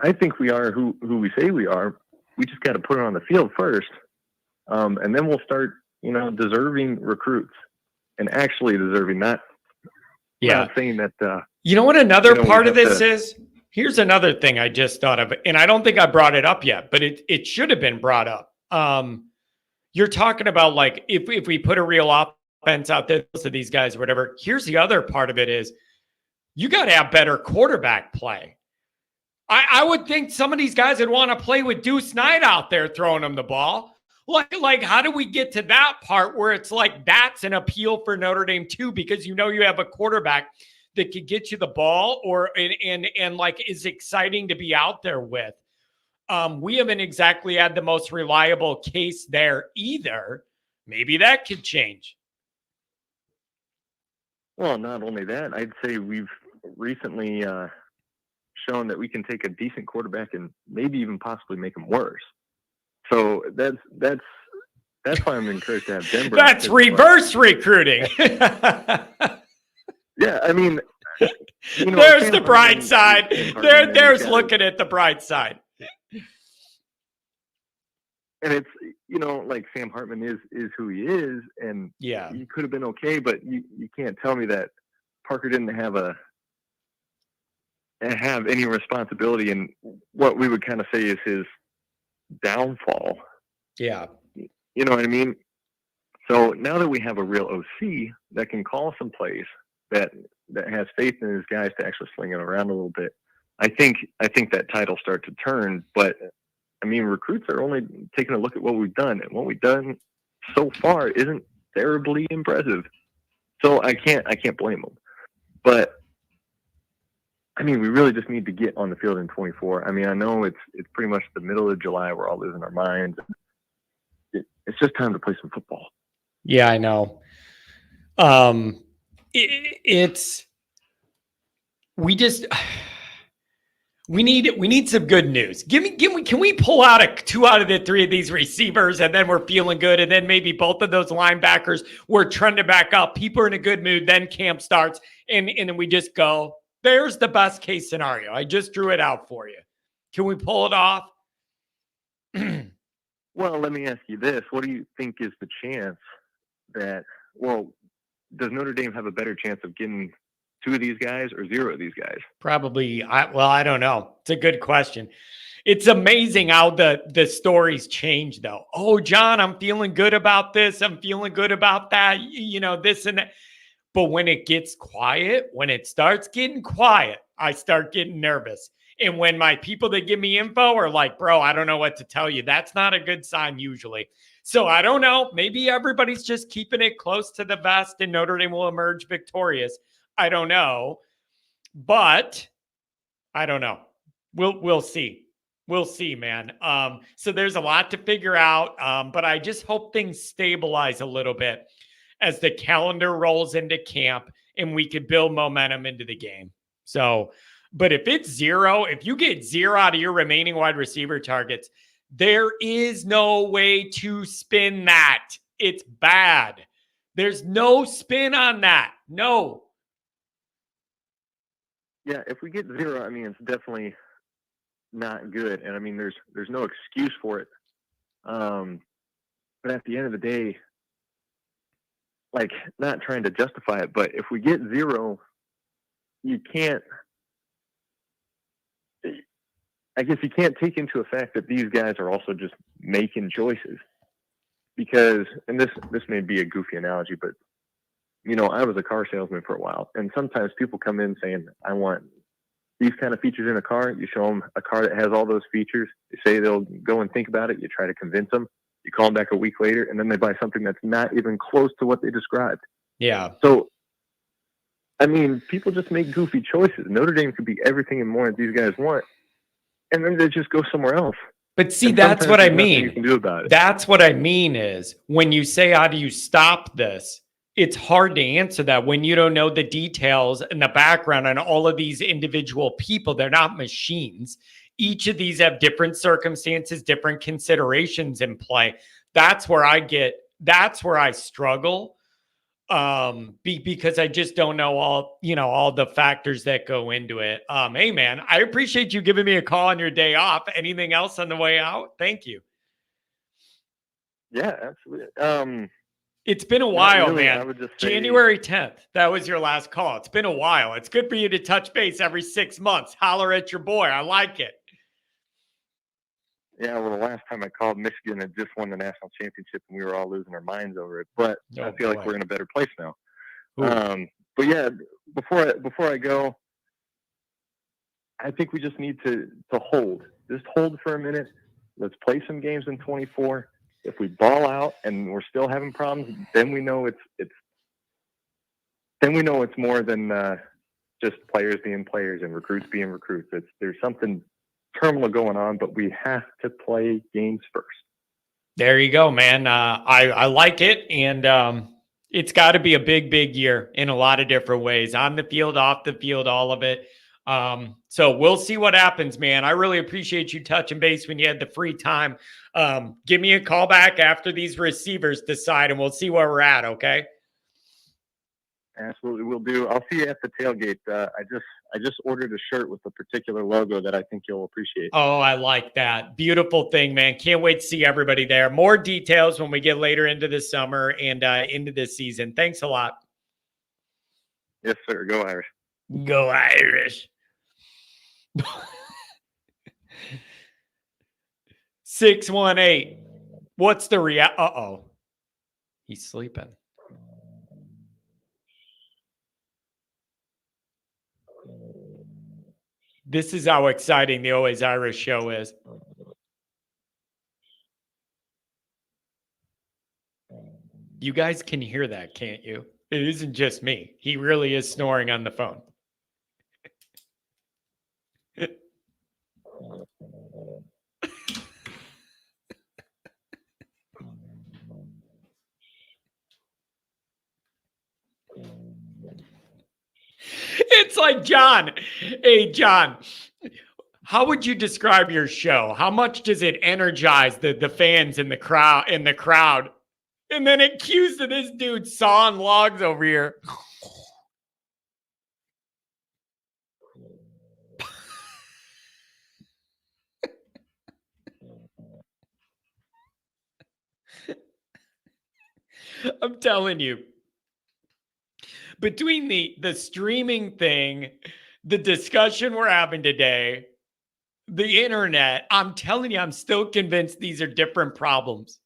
I think we are who we say we are. We just got to put it on the field first. And then we'll start, deserving recruits, and actually deserving, not saying that. You know what another part of this is? Here's another thing I just thought of, and I don't think I brought it up yet, but it should have been brought up. You're talking about, like, if we put a real offense out there to these guys or whatever. Here's the other part of it is you got to have better quarterback play. I would think some of these guys would want to play with Deuce Knight out there throwing them the ball. Like, how do we get to that part where it's like that's an appeal for Notre Dame too? Because you have a quarterback that could get you the ball and like is exciting to be out there with. We haven't exactly had the most reliable case there either. Maybe that could change. Well, not only that, I'd say we've recently shown that we can take a decent quarterback and maybe even possibly make him worse. So that's why I'm encouraged to have Denver. That's reverse recruiting. Yeah, I mean, there's the bright side. There's looking at the bright side. And it's, like Sam Hartman is who he is, and yeah, he could have been okay, but you can't tell me that Parker didn't have any responsibility in what we would kind of say is his downfall. Yeah. You know what I mean? So now that we have a real OC that can call some plays, that has faith in his guys to actually sling it around a little bit, I think that title start to turn. But I mean, recruits are only taking a look at what we've done, and what we've done so far isn't terribly impressive. So I can't blame them. But I mean, we really just need to get on the field in 24. I mean, I know it's pretty much the middle of July. We're all losing our minds. It's just time to play some football. Yeah, I know. We need some good news. Can we pull out 2 out of the 3 of these receivers, and then we're feeling good, and then maybe both of those linebackers, we're trending back up. People are in a good mood. Then camp starts, and then we just go. There's the best case scenario. I just drew it out for you. Can we pull it off? Well, let me ask you this. What do you think is the chance that, does Notre Dame have a better chance of getting 2 of these guys or 0 of these guys? Probably. I don't know. It's a good question. It's amazing how the stories change, though. Oh, John, I'm feeling good about this. I'm feeling good about that. This and that. But when it gets quiet, when it starts getting quiet, I start getting nervous. And when my people that give me info are like, bro, I don't know what to tell you, that's not a good sign usually. So I don't know. Maybe everybody's just keeping it close to the vest and Notre Dame will emerge victorious. I don't know. But I don't know. We'll see. We'll see, man. So there's a lot to figure out. But I just hope things stabilize a little bit as the calendar rolls into camp and we could build momentum into the game. So, but if it's 0, if you get 0 out of your remaining wide receiver targets, there is no way to spin that. It's bad. There's no spin on that. No. Yeah, if we get 0, I mean, it's definitely not good. And I mean, there's no excuse for it. But at the end of the day, like, not trying to justify it, but if we get 0, you can't take into effect that these guys are also just making choices. Because, and this may be a goofy analogy, but I was a car salesman for a while, and sometimes people come in saying, I want these kind of features in a car. You show them a car that has all those features. They say they'll go and think about it. You try to convince them. You call them back a week later, and then they buy something that's not even close to what they described. Yeah. So, I mean, people just make goofy choices. Notre Dame could be everything and more that these guys want, and then they just go somewhere else. But see, and that's what I you mean. can do about it. That's what I mean is when you say, how do you stop this? It's hard to answer that when you don't know the details and the background on all of these individual people. They're not machines. Each of these have different circumstances, different considerations in play. That's where I struggle. Because I just don't know all the factors that go into it. Hey man, I appreciate you giving me a call on your day off. Anything else on the way out? Thank you. Yeah, absolutely. It's been a while, really, man. I would just say, January 10th. That was your last call. It's been a while. It's good for you to touch base every 6 months. Holler at your boy. I like it. Yeah, well, the last time I called, Michigan had just won the national championship, and we were all losing our minds over it. But I feel like we're in a better place now. But yeah, before I go, I think we just need to hold. Just hold for a minute. Let's play some games in 24. If we ball out and we're still having problems, then we know it's more than just players being players and recruits being recruits. There's something terminal going on, but we have to play games first. There you go, man. I like it, and it's got to be a big year in a lot of different ways, on the field, off the field, all of it. So we'll see what happens, man. I really appreciate you touching base when you had the free time. Give me a call back after these receivers decide, and we'll see where we're at. Okay. Absolutely, will do. I'll see you at the tailgate. I just ordered a shirt with a particular logo that I think you'll appreciate. Oh, I like that. Beautiful thing, man. Can't wait to see everybody there. More details when we get later into the summer and into this season. Thanks a lot. Yes, sir. Go Irish. Go Irish. 618. What's the Uh-oh. He's sleeping. This is how exciting the Always Irish show is. You guys can hear that, can't you? It isn't just me. He really is snoring on the phone. It's like, John. Hey, John, how would you describe your show? How much does it energize the fans in the crowd? And then it cues to this dude sawing logs over here. I'm telling you, between the streaming thing, the discussion we're having today, the internet, I'm telling you, I'm still convinced these are different problems.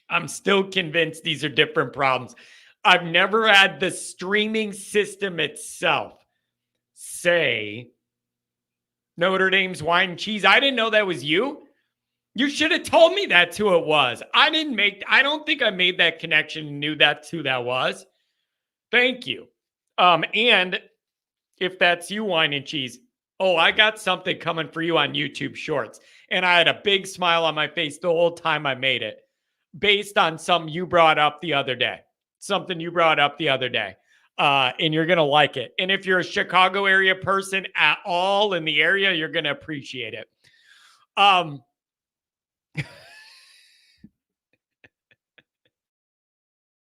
I'm still convinced these are different problems. I've never had the streaming system itself say Notre Dame's wine and cheese. I didn't know that was you. You should have told me that's who it was. I don't think I made that connection and knew that's who that was. Thank you. And if that's you, wine and cheese, oh, I got something coming for you on YouTube Shorts. And I had a big smile on my face the whole time I made it, based on something you brought up the other day. And you're going to like it. And if you're a Chicago area person at all in the area, you're going to appreciate it.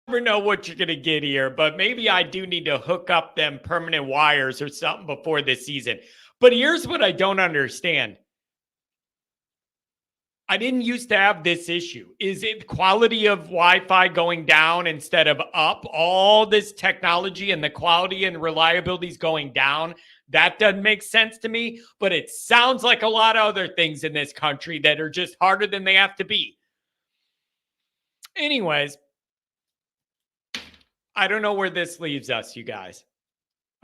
Never know what you're going to get here, but maybe I do need to hook up them permanent wires or something before this season. But here's what I don't understand. I didn't used to have this issue. Is it quality of Wi-Fi going down instead of up? All this technology and the quality and reliability is going down. That doesn't make sense to me, but it sounds like a lot of other things in this country that are just harder than they have to be. Anyways, I don't know where this leaves us, you guys.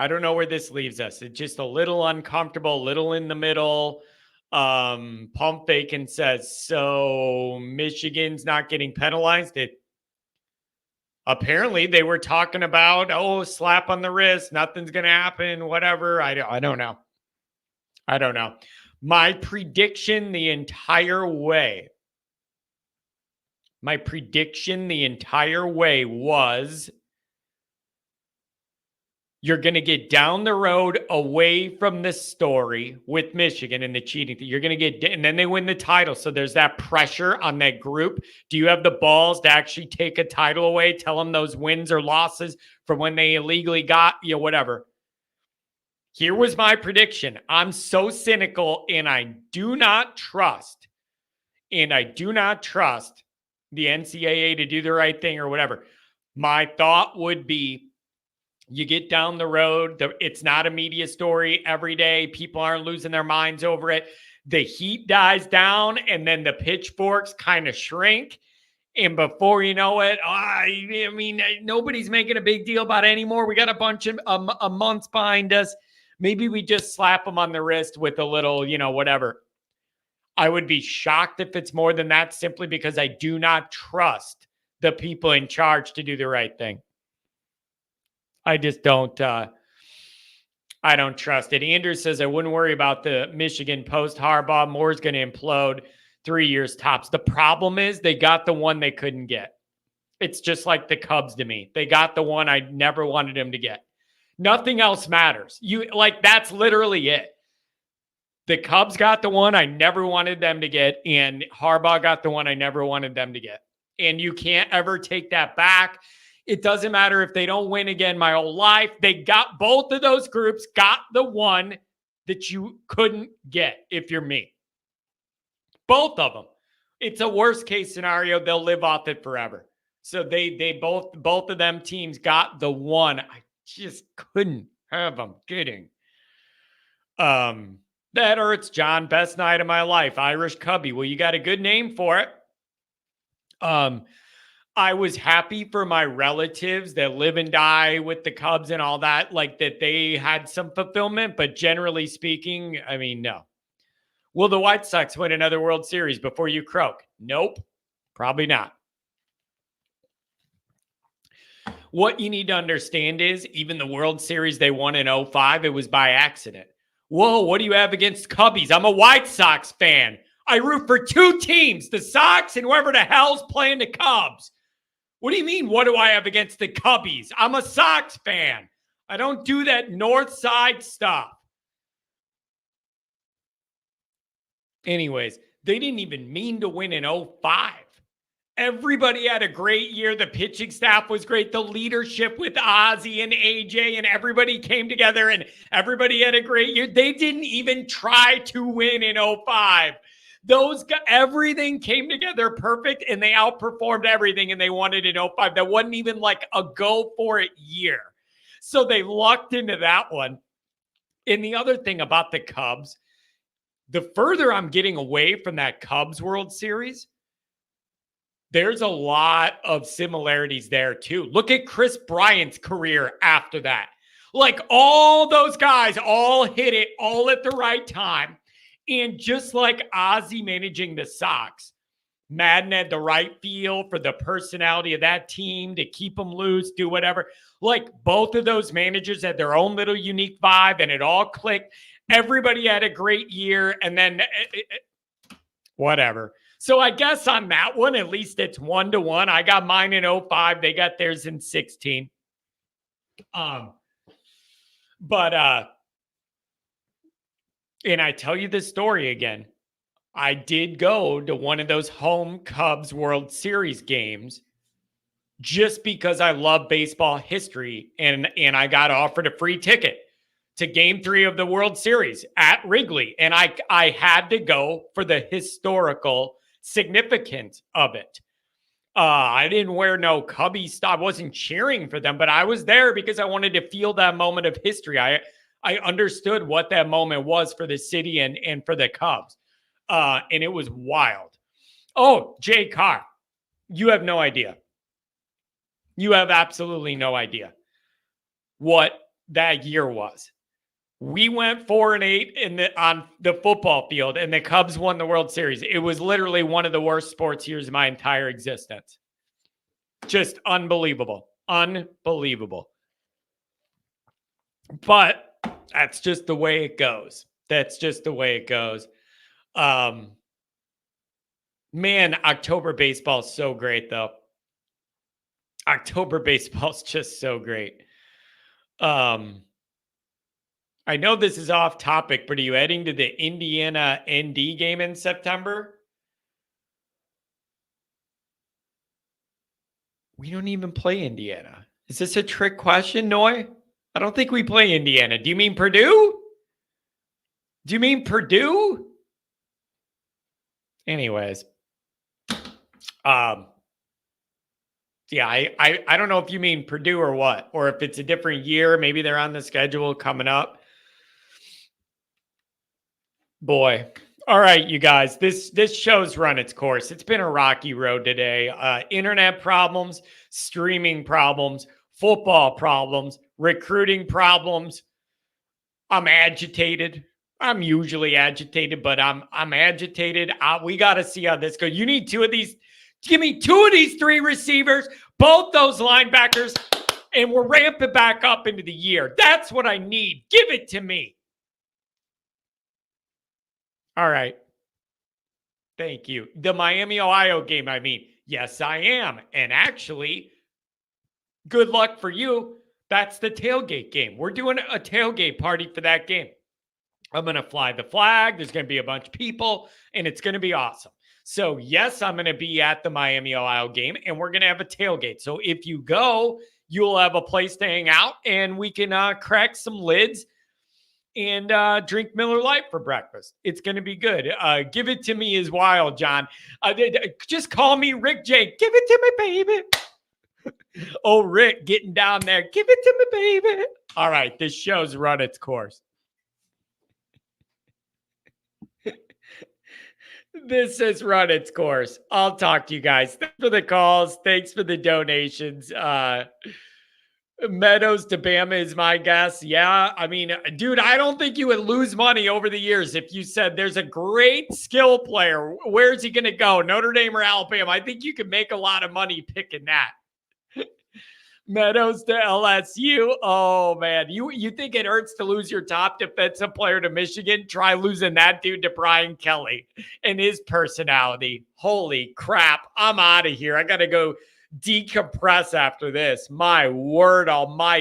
I don't know where this leaves us. It's just a little uncomfortable, a little in the middle. Pump Bacon says, so Michigan's not getting penalized. Apparently they were talking about, slap on the wrist, nothing's going to happen, whatever. I don't know. My prediction the entire way was you're going to get down the road away from the story with Michigan and the cheating thing. You're going to get, and then they win the title. So there's that pressure on that group. Do you have the balls to actually take a title away? Tell them those wins or losses from when they illegally got, whatever. Here was my prediction. I'm so cynical and I do not trust the NCAA to do the right thing or whatever. My thought would be, you get down the road. It's not a media story every day. People aren't losing their minds over it. The heat dies down, and then the pitchforks kind of shrink. And before you know it, nobody's making a big deal about it anymore. We got a bunch of months behind us. Maybe we just slap them on the wrist with a little, whatever. I would be shocked if it's more than that, simply because I do not trust the people in charge to do the right thing. I just don't. I don't trust it. Andrew says I wouldn't worry about the Michigan post Harbaugh. Moore's going to implode 3 years tops. The problem is they got the one they couldn't get. It's just like the Cubs to me. They got the one I never wanted them to get. Nothing else matters. That's literally it. The Cubs got the one I never wanted them to get, and Harbaugh got the one I never wanted them to get. And you can't ever take that back. It doesn't matter if they don't win again my whole life. They got both of those groups, got the one that you couldn't get if you're me. Both of them. It's a worst case scenario. They'll live off it forever. So they both of them teams got the one. I just couldn't have them getting. That hurts, John. Best night of my life. Irish Cubby. Well, you got a good name for it. I was happy for my relatives that live and die with the Cubs and all that, like that they had some fulfillment. But generally speaking, I mean, no. Will the White Sox win another World Series before you croak? Nope, probably not. What you need to understand is even the World Series they won in 05, it was by accident. Whoa, what do you have against Cubbies? I'm a White Sox fan. I root for two teams, the Sox and whoever the hell's playing the Cubs. What do you mean, what do I have against the Cubbies? I'm a Sox fan. I don't do that North Side stuff. Anyways, they didn't even mean to win in 05. Everybody had a great year. The pitching staff was great. The leadership with Ozzie and AJ and everybody came together and everybody had a great year. They didn't even try to win in 05. Those guys, everything came together perfect and they outperformed everything and they won it in 05. That wasn't even like a go for it year. So they lucked into that one. And the other thing about the Cubs, the further I'm getting away from that Cubs World Series, there's a lot of similarities there too. Look at Chris Bryant's career after that. Like all those guys all hit it all at the right time. And just like Ozzie managing the Sox, Madden had the right feel for the personality of that team to keep them loose, do whatever. Like both of those managers had their own little unique vibe and it all clicked. Everybody had a great year and then whatever. So I guess on that one, at least it's 1-1. I got mine in 05. They got theirs in 16. And I tell you this story again. I did go to one of those home Cubs World Series games just because I love baseball history. And I got offered a free ticket to Game 3 of the World Series at Wrigley. And I had to go for the historical significance of it. I didn't wear no Cubby stuff. I wasn't cheering for them, but I was there because I wanted to feel that moment of history. I understood what that moment was for the city and for the Cubs. And it was wild. Oh, Jay Carr, you have no idea. You have absolutely no idea what that year was. We went 4-8 on the football field, and the Cubs won the World Series. It was literally one of the worst sports years of my entire existence. Just unbelievable. Unbelievable. But that's just the way it goes. That's just the way it goes. Man, October baseball is so great, though. October baseball is just so great. I know this is off topic, but are you heading to the Indiana ND game in September? We don't even play Indiana. Is this a trick question, Noy? I don't think we play Indiana. Do you mean Purdue? Do you mean Purdue? Anyways. Yeah, I don't know if you mean Purdue or what, or if it's a different year. Maybe they're on the schedule coming up. Boy. All right, you guys, this show's run its course. It's been a rocky road today. Internet problems, streaming problems, football problems, recruiting problems. I'm agitated. I'm usually agitated, but I'm agitated. We got to see how this goes. You need two of these. Give me two of these three receivers, both those linebackers, and we're ramping back up into the year. That's what I need. Give it to me. All right. Thank you. The Miami, Ohio game, I mean. Yes, I am. And actually, good luck for you. That's the tailgate game. We're doing a tailgate party for that game. I'm going to fly the flag. There's going to be a bunch of people, and it's going to be awesome. So, yes, I'm going to be at the Miami, Ohio game, and we're going to have a tailgate. So, if you go, you'll have a place to hang out, and we can crack some lids and drink Miller Lite for breakfast. It's going to be good. Give it to me is wild, John. Just call me Rick J. Give it to me, baby. Oh, Rick getting down there. Give it to me, baby. All right, this show's run its course. This has run its course. I'll talk to you guys. Thanks for the calls. Thanks for the donations. Meadows to Bama is my guess. Yeah. I mean, dude, I don't think you would lose money over the years if you said there's a great skill player. Where's he going to go? Notre Dame or Alabama? I think you could make a lot of money picking that. Meadows to LSU. Oh, man. You think it hurts to lose your top defensive player to Michigan? Try losing that dude to Brian Kelly and his personality. Holy crap. I'm out of here. I got to go decompress after this. My word almighty.